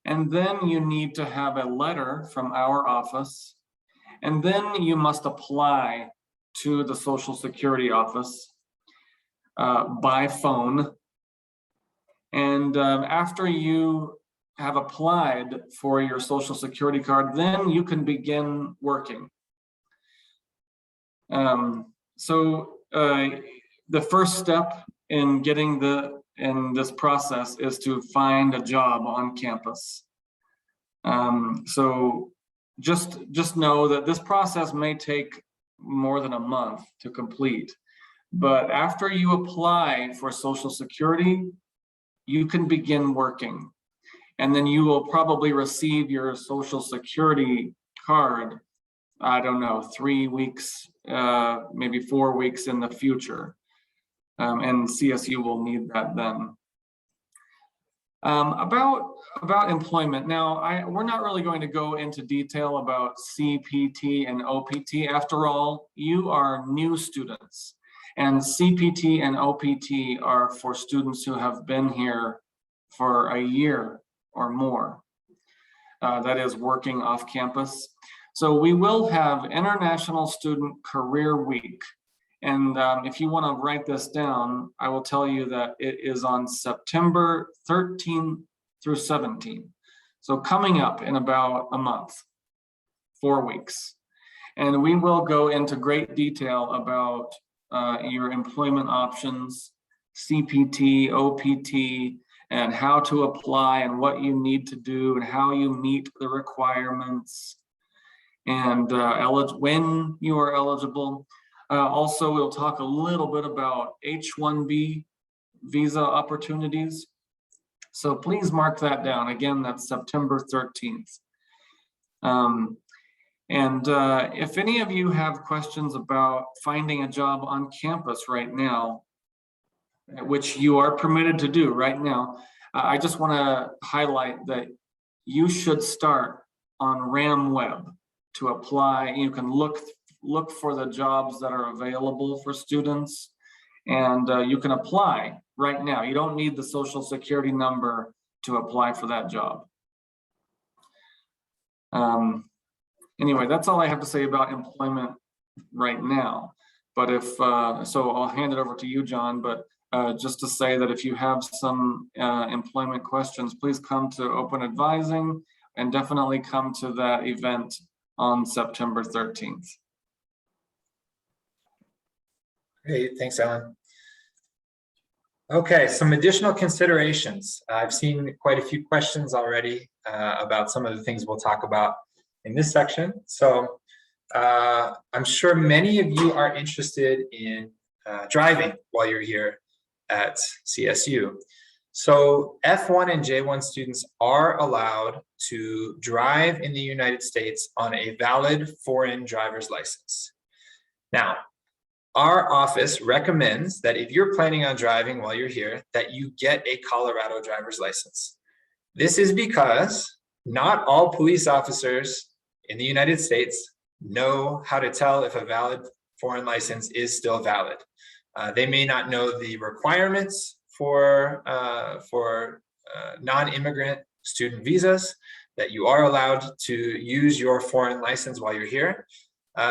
And then you need to have a letter from our office. And then you must apply to the Social Security office by phone. And after you have applied for your Social Security card, then you can begin working. So the first step in getting this process is to find a job on campus. So just know that this process may take more than a month to complete, but after you apply for Social Security, you can begin working, and then you will probably receive your Social Security card, I don't know, 3 weeks, maybe 4 weeks in the future, and CSU will need that then. About employment. Now, we're not really going to go into detail about CPT and OPT. After all, you are new students, and CPT and OPT are for students who have been here for a year or more. That is working off campus. So we will have International Student Career Week. And if you want to write this down, I will tell you that it is on September 13th through 17th. So coming up in about a month, 4 weeks. And we will go into great detail about your employment options, CPT, OPT, and how to apply and what you need to do and how you meet the requirements and when you are eligible. Also, we'll talk a little bit about H-1B visa opportunities. So please mark that down. Again, that's September 13th. If any of you have questions about finding a job on campus right now, which you are permitted to do right now, I just want to highlight that you should start on RamWeb to apply. You can look for the jobs that are available for students, and you can apply right now. You don't need the Social Security number to apply for that job. Anyway, that's all I have to say about employment right now. But so I'll hand it over to you, John, but just to say that if you have some employment questions, please come to Open Advising and definitely come to that event on September 13th. Great, thanks, Alan. Okay, some additional considerations. I've seen quite a few questions already about some of the things we'll talk about in this section. So I'm sure many of you are interested in driving while you're here at CSU. So F-1 and J-1 students are allowed to drive in the United States on a valid foreign driver's license. Now, our office recommends that if you're planning on driving while you're here, that you get a Colorado driver's license. This is because not all police officers in the United States know how to tell if a valid foreign license is still valid. They may not know the requirements for non-immigrant student visas. that you are allowed to use your foreign license while you're here.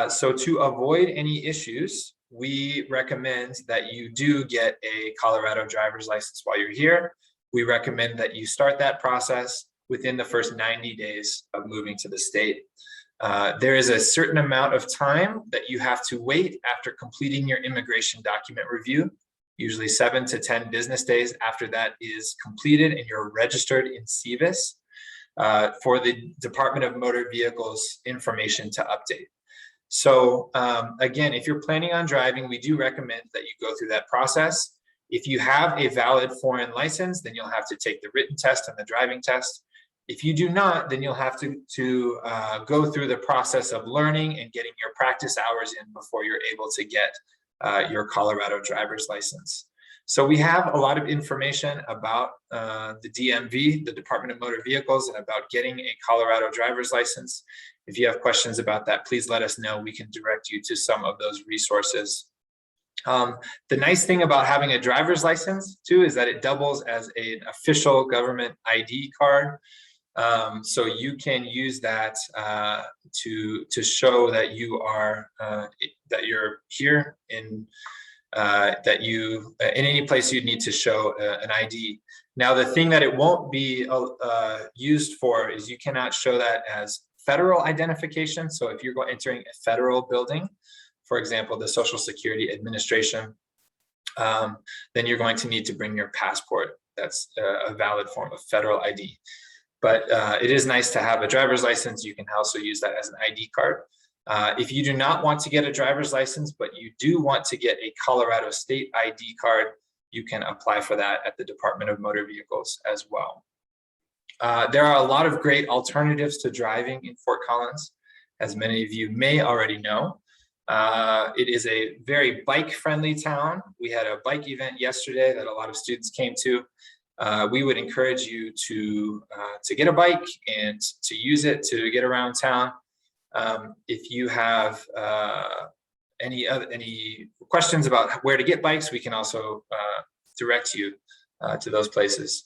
So to avoid any issues, we recommend that you do get a Colorado driver's license while you're here. We recommend that you start that process within the first 90 days of moving to the state. There is a certain amount of time that you have to wait after completing your immigration document review, usually 7 to 10 business days after that is completed and you're registered in CVIS for the Department of Motor Vehicles information to update. So again, if you're planning on driving, we do recommend that you go through that process. If you have a valid foreign license, then you'll have to take the written test and the driving test. If you do not, then you'll have to go through the process of learning and getting your practice hours in before you're able to get your Colorado driver's license. So we have a lot of information about the DMV, the Department of Motor Vehicles, and about getting a Colorado driver's license. If you have questions about that, please let us know. We can direct you to some of those resources. The nice thing about having a driver's license too is that it doubles as an official government ID card. So you can use that to show that you are that you're here in in any place you'd need to show an ID. Now, the thing that it won't be used for is you cannot show that as federal identification. So if you're entering a federal building, for example, the Social Security Administration, then you're going to need to bring your passport. That's a valid form of federal ID. But it is nice to have a driver's license. You can also use that as an ID card. If you do not want to get a driver's license, but you do want to get a Colorado state ID card, you can apply for that at the Department of Motor Vehicles as well. There are a lot of great alternatives to driving in Fort Collins, as many of you may already know. It is a very bike-friendly town. We had a bike event yesterday that a lot of students came to. We would encourage you to get a bike and to use it to get around town. If you have any questions about where to get bikes, we can also direct you to those places.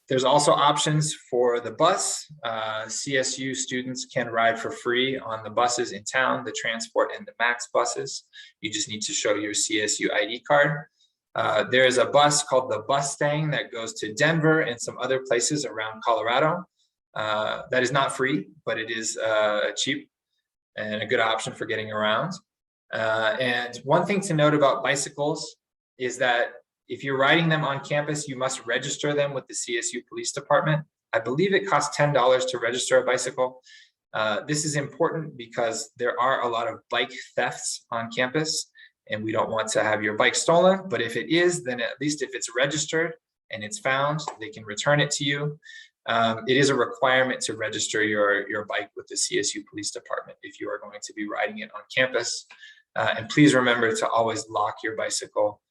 There's also options for the bus. CSU students can ride for free on the buses in town, the transport and the MAX buses. You just need to show your CSU ID card. There is a bus called the Bustang that goes to Denver and some other places around Colorado. That is not free, but it is cheap and a good option for getting around. And one thing to note about bicycles is that if you're riding them on campus, you must register them with the CSU Police Department. I believe it costs $10 to register a bicycle. This is important because there are a lot of bike thefts on campus, and we don't want to have your bike stolen. But if it is, then at least if it's registered and it's found, they can return it to you. It is a requirement to register your bike with the CSU Police Department if you are going to be riding it on campus. And please remember to always lock your bicycle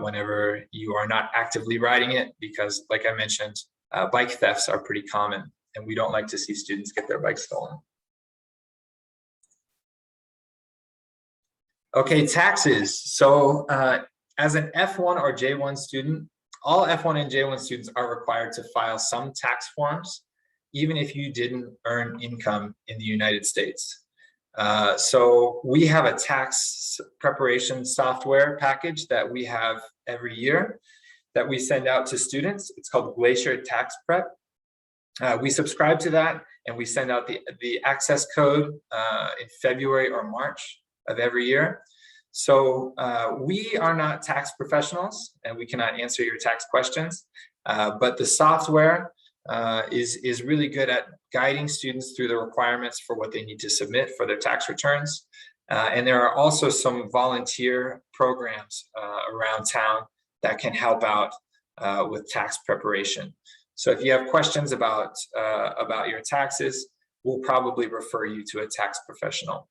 whenever you are not actively riding it, because like I mentioned, bike thefts are pretty common and we don't like to see students get their bikes stolen. Okay, taxes. So as an F-1 or J-1 student, all F-1 and J-1 students are required to file some tax forms, even if you didn't earn income in the United States. So we have a tax preparation software package that we have every year that we send out to students. It's called Glacier Tax Prep. We subscribe to that and we send out the access code in February or March of every year. So we are not tax professionals and we cannot answer your tax questions, but the software is really good at guiding students through the requirements for what they need to submit for their tax returns. And there are also some volunteer programs around town that can help out with tax preparation. So if you have questions about your taxes, we'll probably refer you to a tax professional.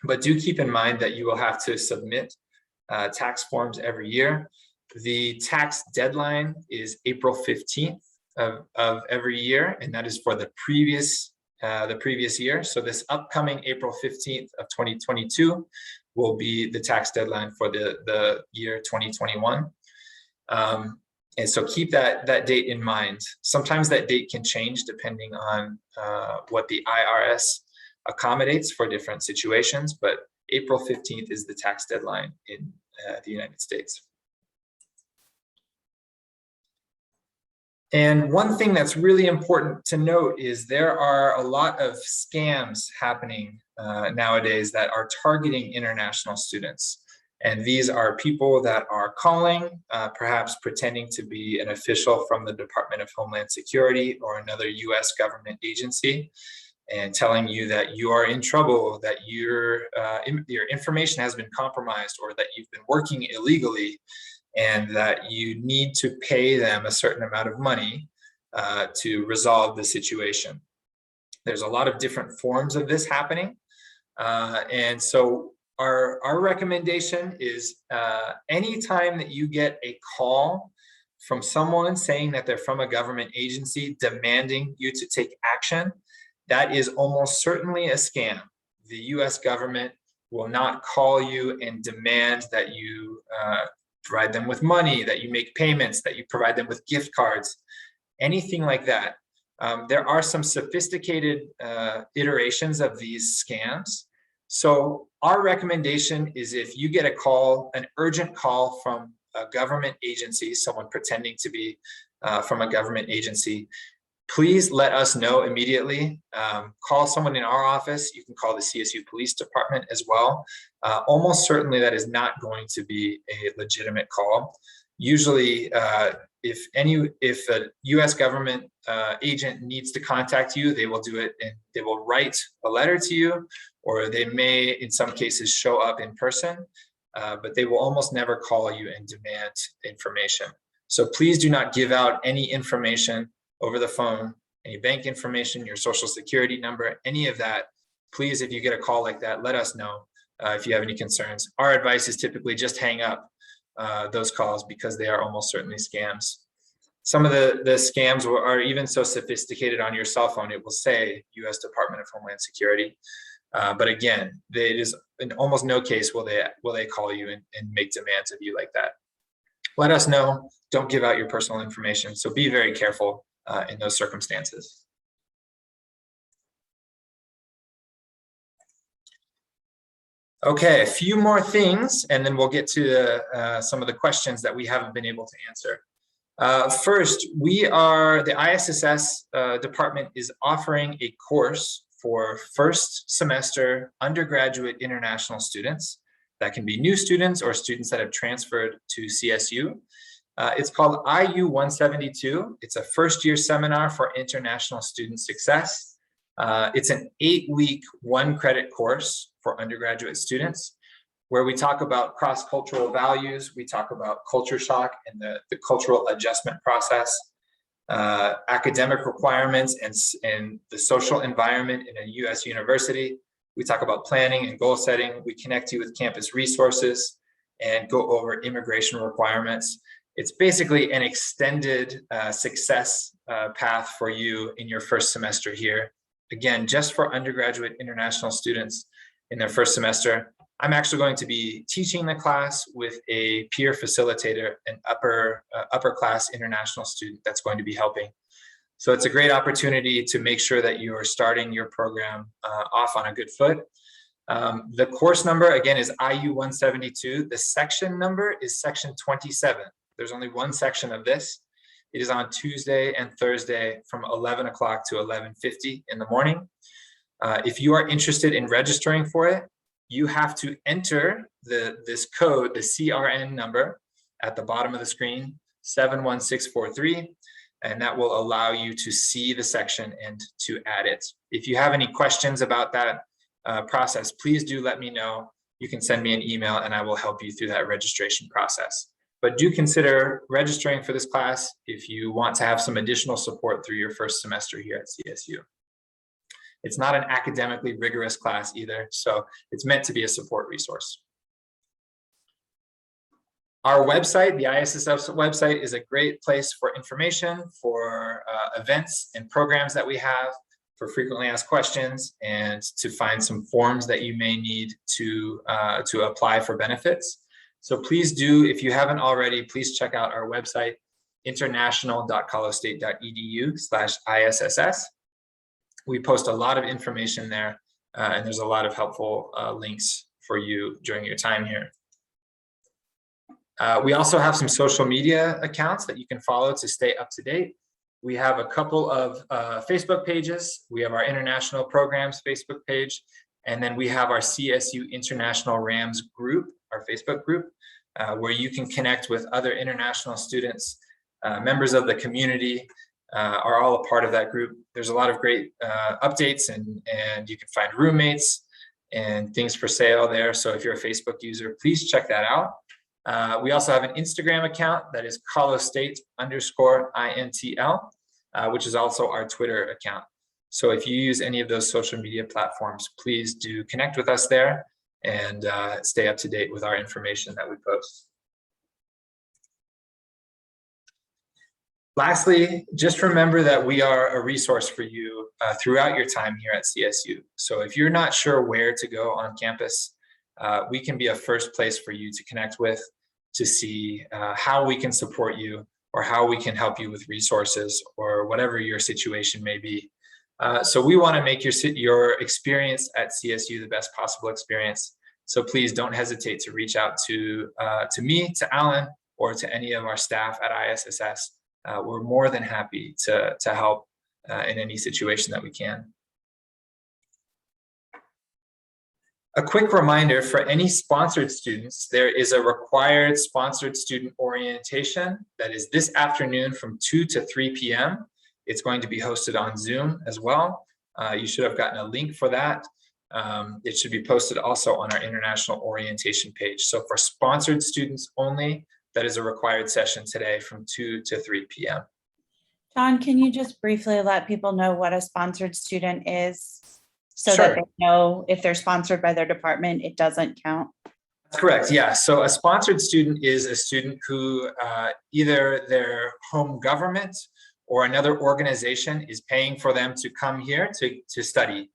But do keep in mind that you will have to submit tax forms every year. The tax deadline is April 15th of every year, and that is for the previous year. So this upcoming April 15th of 2022 will be the tax deadline for the year 2021. And so keep that date in mind. Sometimes that date can change depending on what the IRS accommodates for different situations, but April 15th is the tax deadline in the United States. And one thing that's really important to note is there are a lot of scams happening nowadays that are targeting international students. And these are people that are calling, perhaps pretending to be an official from the Department of Homeland Security or another US government agency, and telling you that you are in trouble, that your information has been compromised, or that you've been working illegally, and that you need to pay them a certain amount of money to resolve the situation. There's a lot of different forms of this happening. And so our recommendation is anytime that you get a call from someone saying that they're from a government agency demanding you to take action, that is almost certainly a scam. The US government will not call you and demand that you provide them with money, that you make payments, that you provide them with gift cards, anything like that. There are some sophisticated iterations of these scams. So our recommendation is, if you get a call, an urgent call from a government agency, someone pretending to be from a government agency, please let us know immediately. Call someone in our office. You can call the CSU Police Department as well. Almost certainly that is not going to be a legitimate call. Usually, if a US government agent needs to contact you, they will do it, and they will write a letter to you, or they may, in some cases, show up in person, but they will almost never call you and demand information. So please do not give out any information over the phone, any bank information, your social security number, any of that. Please, if you get a call like that, let us know if you have any concerns. Our advice is typically just hang up those calls, because they are almost certainly scams. Some of the scams are even so sophisticated on your cell phone, it will say US Department of Homeland Security. But again, it is in almost no case will they call you and make demands of you like that. Let us know. Don't give out your personal information. So be very careful in those circumstances. Okay, a few more things, and then we'll get to some of the questions that we haven't been able to answer. First, the ISSS department is offering a course for first semester undergraduate international students. That can be new students or students that have transferred to CSU. It's called IU 172. It's a first-year seminar for international student success. It's an 8-week, 1-credit course for undergraduate students, where we talk about cross-cultural values, we talk about culture shock and the cultural adjustment process, academic requirements and the social environment in a US university. We talk about planning and goal setting. We connect you with campus resources and go over immigration requirements. It's basically an extended success path for you in your first semester here. Again, just for undergraduate international students in their first semester. I'm actually going to be teaching the class with a peer facilitator, an upper class international student that's going to be helping. So it's a great opportunity to make sure that you are starting your program off on a good foot. The course number, again, is IU 172. The section number is section 27. There's only one section of this. It is on Tuesday and Thursday from 11 o'clock to 11:50 in the morning. If you are interested in registering for it, you have to enter this code, the CRN number at the bottom of the screen, 71643, and that will allow you to see the section and to add it. If you have any questions about that process, please do let me know. You can send me an email and I will help you through that registration process. But do consider registering for this class if you want to have some additional support through your first semester here at CSU. It's not an academically rigorous class either, so it's meant to be a support resource. Our website, the ISSS website, is a great place for information, for events and programs that we have, for frequently asked questions, and to find some forms that you may need to apply for benefits. So please do, if you haven't already, please check out our website. international.colostate.edu/isss. We post a lot of information there, and there's a lot of helpful links for you during your time here. We also have some social media accounts that you can follow to stay up to date. We have a couple of Facebook pages. We have our International Programs Facebook page, and then we have our CSU International Rams group, our Facebook group, where you can connect with other international students. Members of the community are all a part of that group. There's a lot of great updates, and you can find roommates and things for sale there. So if you're a Facebook user, please check that out. We also have an Instagram account that is colostate_INTL, which is also our Twitter account. So if you use any of those social media platforms, please do connect with us there and stay up to date with our information that we post. Lastly, just remember that we are a resource for you throughout your time here at CSU. So if you're not sure where to go on campus, we can be a first place for you to connect with, to see how we can support you or how we can help you with resources or whatever your situation may be. So we want to make your experience at CSU the best possible experience. So please don't hesitate to reach out to me, to Alan, or to any of our staff at ISSS. We're more than happy to help in any situation that we can. A quick reminder for any sponsored students, there is a required sponsored student orientation that is this afternoon from 2 to 3 p.m. It's going to be hosted on Zoom as well. You should have gotten a link for that. It should be posted also on our international orientation page. So for sponsored students only, that is a required session today from 2 to 3 p.m. John, can you just briefly let people know what a sponsored student is so Sure. that they know if they're sponsored by their department, it doesn't count? That's correct, yeah. So a sponsored student is a student who either their home government or another organization is paying for them to come here to study.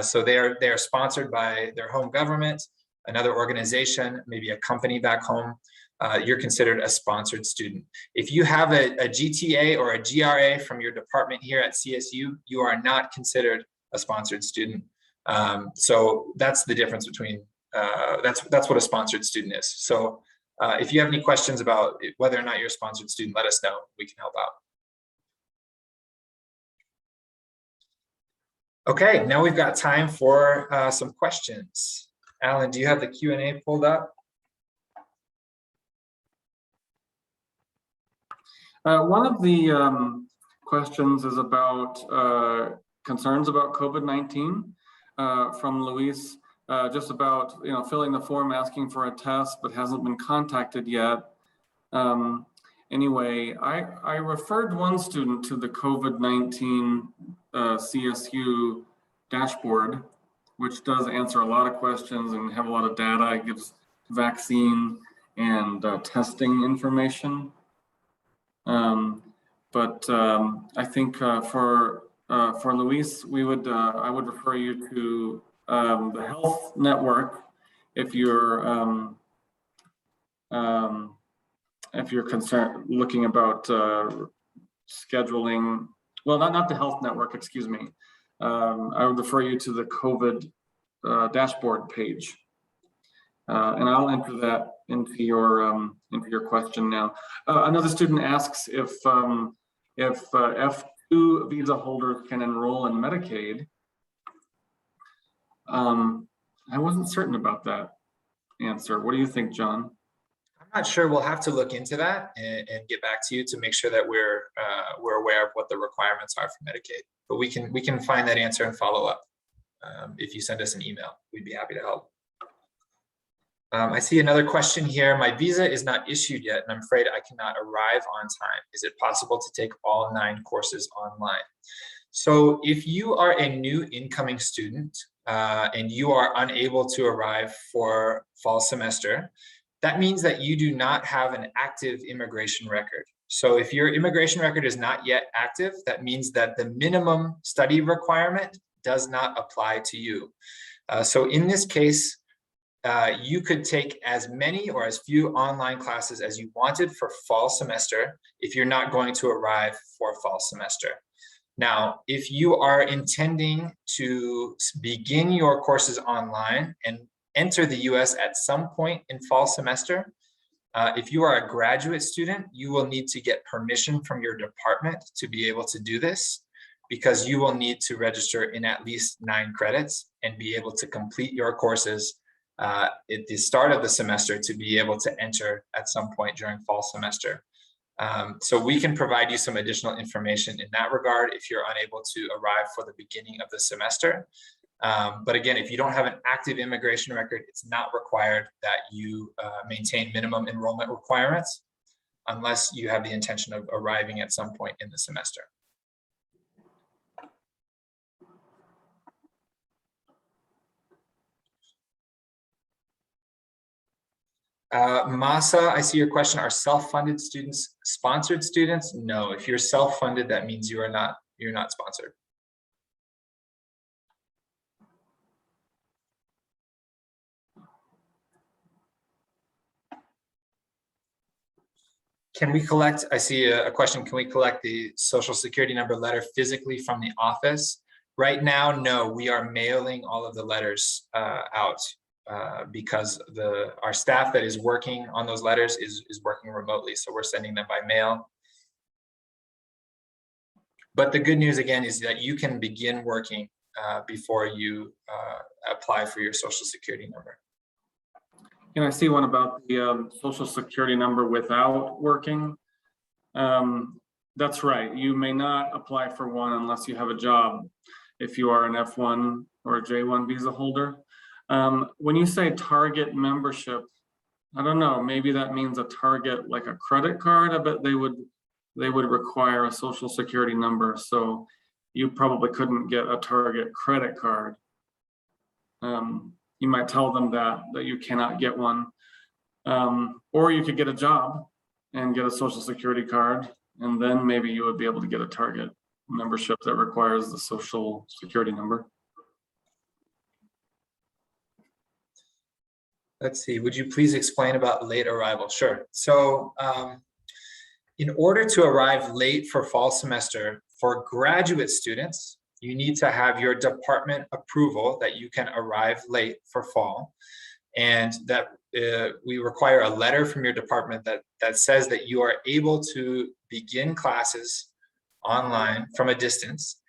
So they are sponsored by their home government, another organization, maybe a company back home. You're considered a sponsored student. If you have a GTA or a GRA from your department here at CSU, you are not considered a sponsored student. So that's the difference between, that's what a sponsored student is. So if you have any questions about whether or not you're a sponsored student, let us know, we can help out. Okay, now we've got time for some questions. Alan, do you have the Q&A pulled up? One of the questions is about concerns about COVID-19 from Luis, just about filling the form asking for a test but hasn't been contacted yet. Anyway, I referred one student to the COVID-19 CSU dashboard, which does answer a lot of questions and have a lot of data. It gives vaccine and testing information. But I think for Luis, I would refer you to the health network if you're concerned looking about scheduling. Well, not the health network, excuse me. I would refer you to the COVID dashboard page, and I'll enter that into your question now. Another student asks if F-2 visa holders can enroll in Medicaid. I wasn't certain about that answer. What do you think, John? I'm not sure. We'll have to look into that and get back to you to make sure that we're aware of what the requirements are for Medicaid. But we can find that answer and follow up. If you send us an email, we'd be happy to help. I see another question here. My visa is not issued yet, and I'm afraid I cannot arrive on time. Is it possible to take all 9 courses online? So if you are a new incoming student and you are unable to arrive for fall semester, that means that you do not have an active immigration record. So if your immigration record is not yet active, that means that the minimum study requirement does not apply to you. So in this case, you could take as many or as few online classes as you wanted for fall semester if you're not going to arrive for fall semester. Now, if you are intending to begin your courses online and enter the US at some point in fall semester, if you are a graduate student, you will need to get permission from your department to be able to do this, because you will need to register in at least 9 credits and be able to complete your courses at the start of the semester to be able to enter at some point during fall semester. So we can provide you some additional information in that regard if you're unable to arrive for the beginning of the semester. But again, if you don't have an active immigration record, it's not required that you maintain minimum enrollment requirements unless you have the intention of arriving at some point in the semester. Masa, I see your question. Are self-funded students sponsored students? No, if you're self-funded, that means you're not sponsored. Can we collect, I see a question, can we collect the social security number letter physically from the office? Right now, no, we are mailing all of the letters out because our staff that is working on those letters is working remotely. So we're sending them by mail. But the good news again is that you can begin working before you apply for your social security number. And I see one about the social security number without working. That's right. You may not apply for one unless you have a job, if you are an F-1 or a J-1 visa holder. When you say target membership, I don't know, maybe that means a target like a credit card. I bet they would require a social security number. So you probably couldn't get a target credit card. You might tell them that you cannot get one, or you could get a job and get a social security card, and then maybe you would be able to get a target membership that requires the social security number. Let's see, would you please explain about late arrival? Sure. So in order to arrive late for fall semester, for graduate students, you need to have your department approval that you can arrive late for fall, and that we require a letter from your department that says that you are able to begin classes online from a distance,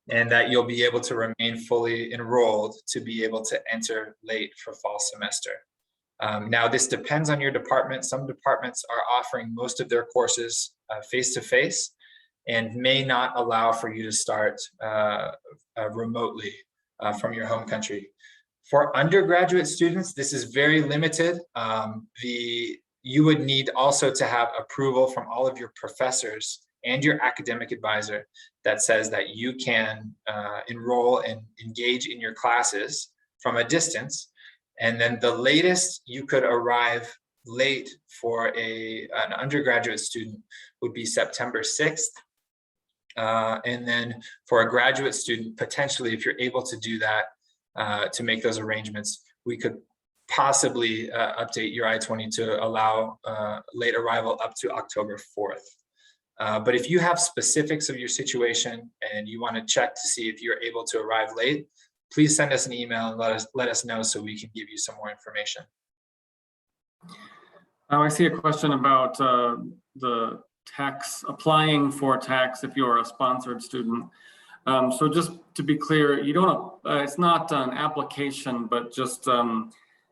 and that you'll be able to remain fully enrolled to be able to enter late for fall semester. Now, this depends on your department. Some departments are offering most of their courses face-to-face and may not allow for you to start remotely from your home country. For undergraduate students, this is very limited. You would need also to have approval from all of your professors and your academic advisor that says that you can enroll and engage in your classes from a distance. And then the latest you could arrive late for an undergraduate student would be September 6th. And then for a graduate student, potentially, if you're able to do that, to make those arrangements, we could possibly update your I-20 to allow late arrival up to October 4th. But if you have specifics of your situation and you want to check to see if you're able to arrive late, please send us an email and let us know so we can give you some more information. I see a question about the tax, applying for tax if you're a sponsored student. So just to be clear, you don't, it's not an application, but just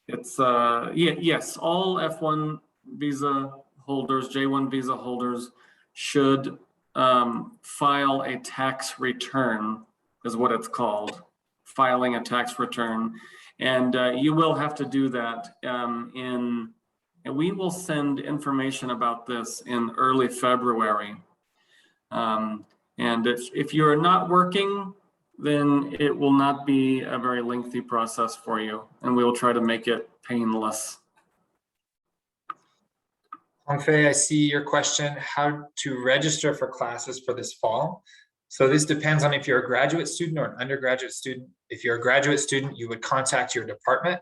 yes, all F-1 visa holders, J-1 visa holders should file a tax return, is what it's called, filing a tax return. And you will have to do that and we will send information about this in early February. And if you're not working, then it will not be a very lengthy process for you, and we will try to make it painless. Hongfei, I see your question, how to register for classes for this fall. So this depends on if you're a graduate student or an undergraduate student. If you're a graduate student, you would contact your department.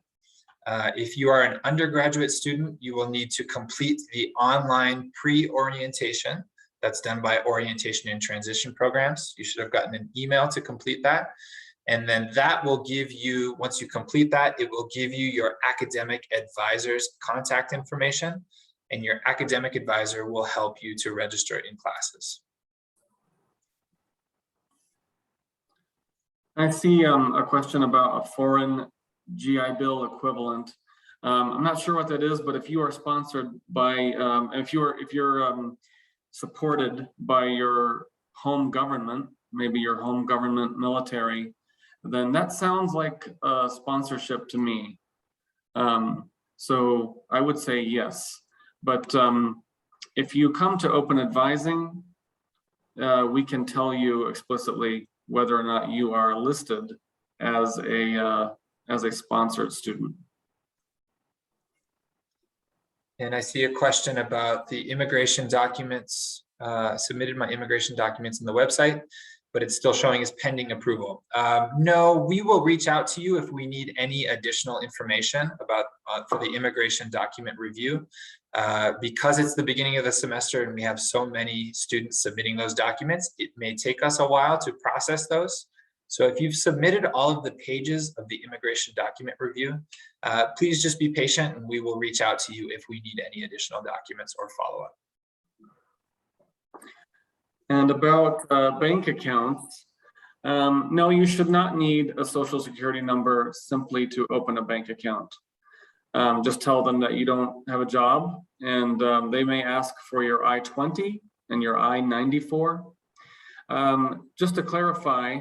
If you are an undergraduate student, you will need to complete the online pre-orientation that's done by Orientation and Transition Programs. You should have gotten an email to complete that. And then that will give you, once you complete that, it will give you your academic advisor's contact information, and your academic advisor will help you to register in classes. I see a question about a foreign GI Bill equivalent. I'm not sure what that is, but if you are sponsored by, if you're supported by your home government, maybe your home government military, then that sounds like a sponsorship to me. So I would say yes. But if you come to open advising, we can tell you explicitly whether or not you are listed as a sponsored student. And I see a question about the immigration documents, submitted my immigration documents on the website, but it's still showing as pending approval. No, we will reach out to you if we need any additional information about for the immigration document review. Because it's the beginning of the semester and we have so many students submitting those documents, it may take us a while to process those. So if you've submitted all of the pages of the immigration document review, please just be patient and we will reach out to you if we need any additional documents or follow-up. And about bank accounts, no, you should not need a social security number simply to open a bank account. Just tell them that you don't have a job, and they may ask for your I-20 and your I-94. Just to clarify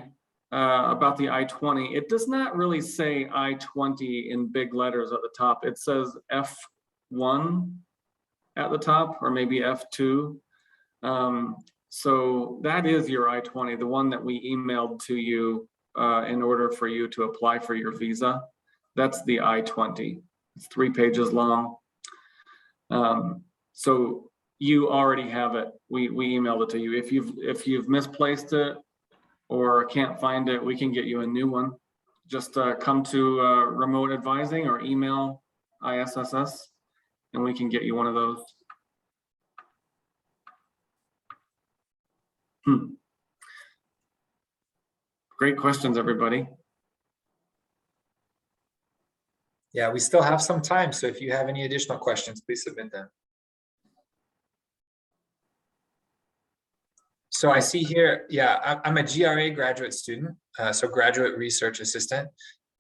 about the I-20, it does not really say I-20 in big letters at the top. It says F-1 at the top, or maybe F-2. So that is your I-20, the one that we emailed to you in order for you to apply for your visa. That's the I-20. It's 3 pages long. So you already have it. We emailed it to you. If you've misplaced it or can't find it, we can get you a new one. Just come to remote advising or email ISSS, and we can get you one of those. Great questions, everybody. Yeah, we still have some time, so if you have any additional questions, please submit them. So I see here, yeah, I'm a GRA graduate student, so graduate research assistant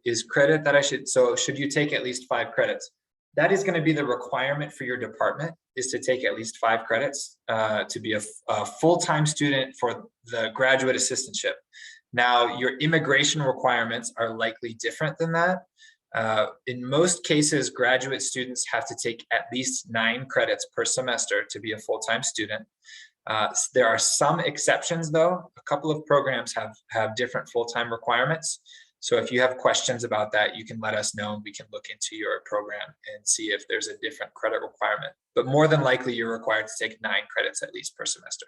is credit that I should, so should you take at least 5 credits? That is going to be the requirement for your department, is to take at least 5 credits to be a full-time student for the graduate assistantship. Now, your immigration requirements are likely different than that. In most cases, graduate students have to take at least 9 credits per semester to be a full-time student. There are some exceptions, though. A couple of programs have different full-time requirements. So if you have questions about that, you can let us know and we can look into your program and see if there's a different credit requirement. But more than likely, you're required to take 9 credits at least per semester.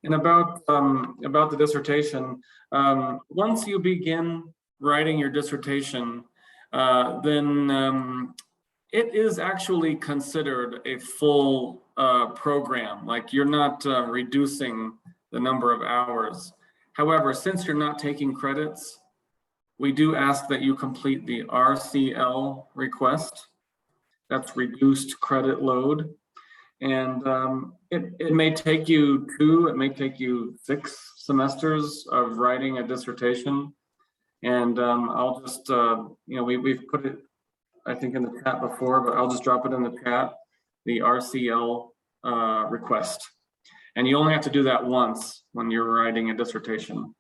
And about the dissertation, once you begin writing your dissertation, then it is actually considered a full program. Like, you're not reducing the number of hours. However, since you're not taking credits, we do ask that you complete the RCL request. That's reduced credit load. And it may take you 2, it may take you 6 semesters of writing a dissertation. And I'll just, we've put it, I think, in the chat before, but I'll just drop it in the chat, the RCL request. And you only have to do that once when you're writing a dissertation.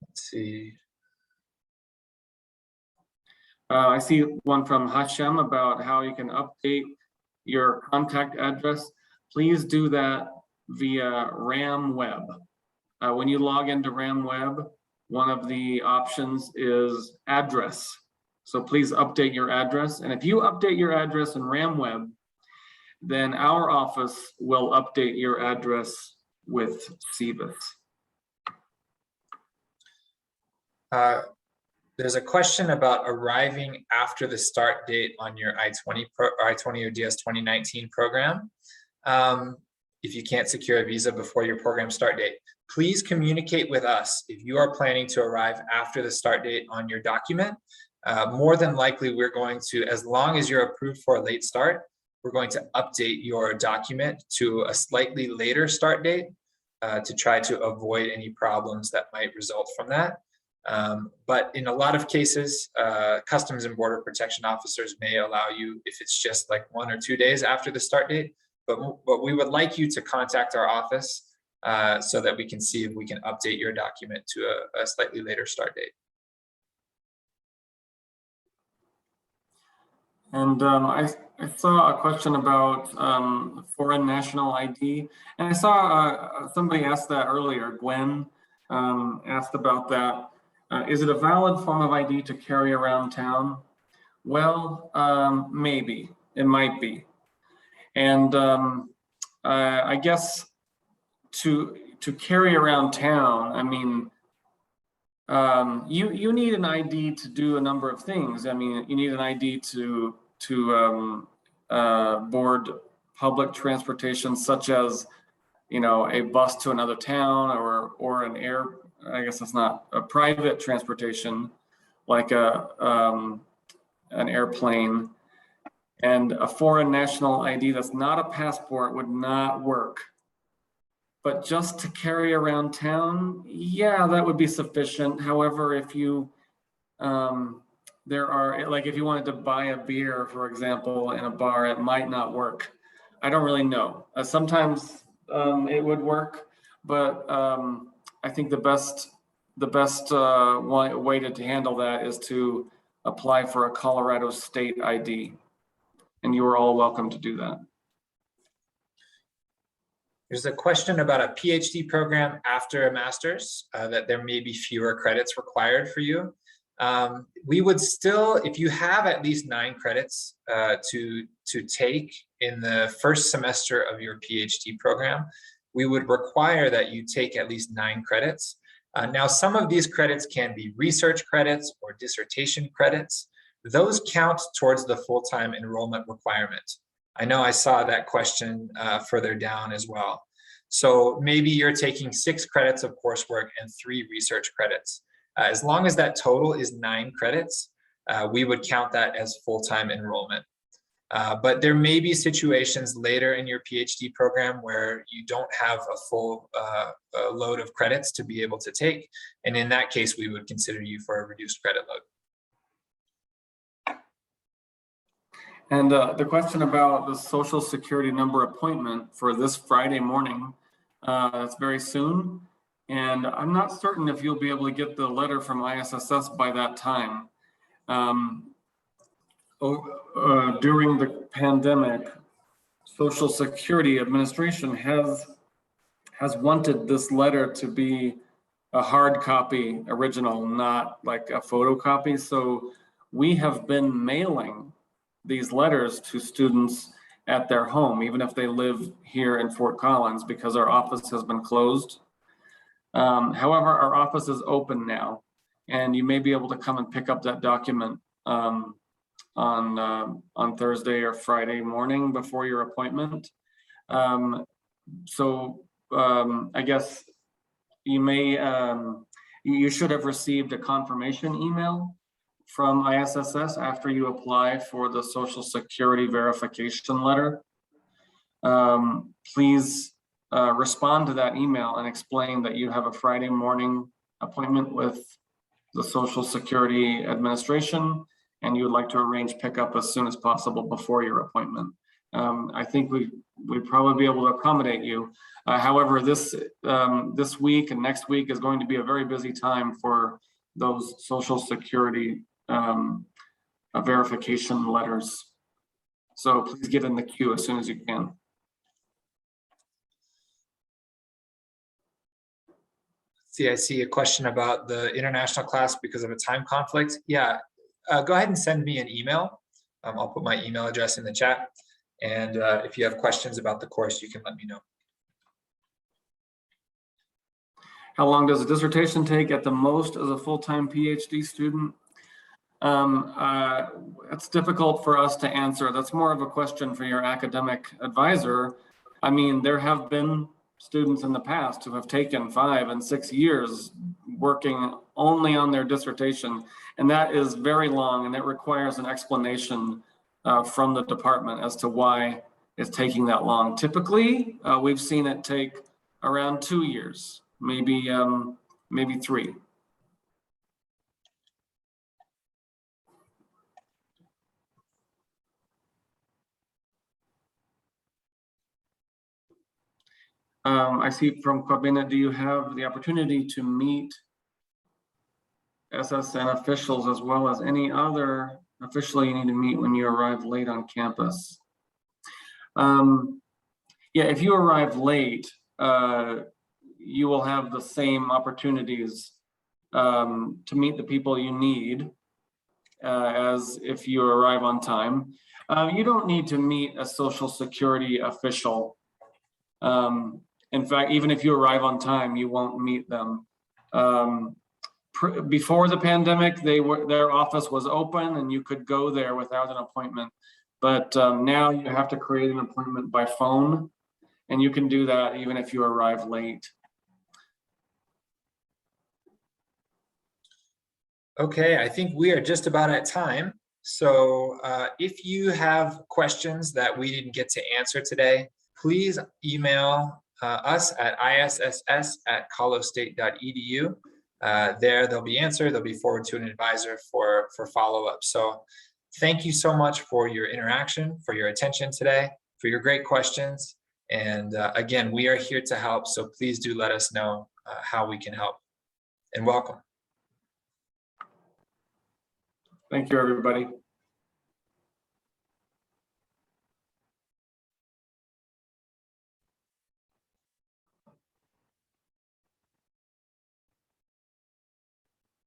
Let's see. I see one from Hashem about how you can update your contact address. Please do that via RamWeb. When you log into RamWeb, one of the options is address. So please update your address. And if you update your address in RamWeb, then our office will update your address with CVIS. There's a question about arriving after the start date on your I-20 ODS 2019 program. If you can't secure a visa before your program start date, please communicate with us. If you are planning to arrive after the start date on your document, more than likely we're going to, as long as you're approved for a late start, we're going to update your document to a slightly later start date to try to avoid any problems that might result from that. But in a lot of cases, Customs and Border Protection officers may allow you if it's just like 1 or 2 days after the start date. But we would like you to contact our office so that we can see if we can update your document to a slightly later start date. And I saw a question about foreign national ID, and I saw somebody asked that earlier. Gwen asked about that. Is it a valid form of ID to carry around town? Well, maybe it might be, and I guess to carry around town, I mean, you need an ID to do a number of things. I mean, you need an ID to board public transportation, such as, you know, a bus to another town, or an I guess it's not a private transportation, like an airplane. And a foreign national ID that's not a passport would not work. But just to carry around town, yeah, that would be sufficient. However, if you, there are, like if you wanted to buy a beer, for example, in a bar, it might not work. I don't really know. Sometimes it would work, but I think the best way to handle that is to apply for a Colorado state ID. And you are all welcome to do that. There's a question about a PhD program after a master's, that there may be fewer credits required for you. We would still, if you have at least 9 credits to take in the first semester of your PhD program, we would require that you take at least 9 credits. Now, some of these credits can be research credits or dissertation credits. Those count towards the full-time enrollment requirement. I know I saw that question further down as well. So maybe you're taking 6 credits of coursework and 3 research credits. As long as that total is 9 credits, we would count that as full-time enrollment. But there may be situations later in your PhD program where you don't have a full load of credits to be able to take. And in that case, we would consider you for a reduced credit load. And the question about the Social Security number appointment for this Friday morning, that's very soon. And I'm not certain if you'll be able to get the letter from ISSS by that time. During the pandemic, Social Security Administration has wanted this letter to be a hard copy original, not like a photocopy. So we have been mailing these letters to students at their home, even if they live here in Fort Collins, because our office has been closed. However, our office is open now, and you may be able to come and pick up that document on Thursday or Friday morning before your appointment. I guess you should have received a confirmation email from ISSS after you apply for the Social Security verification letter. Please respond to that email and explain that you have a Friday morning appointment with the Social Security Administration and you would like to arrange pickup as soon as possible before your appointment. I think we'd probably be able to accommodate you. However, this week and next week is going to be a very busy time for those Social Security verification letters. So please get in the queue as soon as you can. See, I see a question about the international class because of a time conflict. Yeah, go ahead and send me an email. I'll put my email address in the chat. And if you have questions about the course, you can let me know. How long does a dissertation take at the most as a full-time PhD student? It's difficult for us to answer. That's more of a question for your academic advisor. I mean, there have been students in the past who have taken 5 and 6 years working only on their dissertation, and that is very long, and it requires an explanation from the department as to why it's taking that long. Typically, we've seen it take around 2 years, maybe 3. I see from Corbina, do you have the opportunity to meet SSN officials as well as any other official you need to meet when you arrive late on campus? Yeah, if you arrive late, you will have the same opportunities to meet the people you need as if you arrive on time. You don't need to meet a Social Security official. In fact, even if you arrive on time, you won't meet them. Before the pandemic, their office was open and you could go there without an appointment. But now you have to create an appointment by phone, and you can do that even if you arrive late. Okay, I think we are just about at time. So if you have questions that we didn't get to answer today, please email us at isss@colostate.edu. There they'll be answered, they'll be forwarded to an advisor for follow-up. So thank you so much for your interaction, for your attention today, for your great questions. And again, we are here to help, so please do let us know how we can help. And welcome. Thank you, everybody.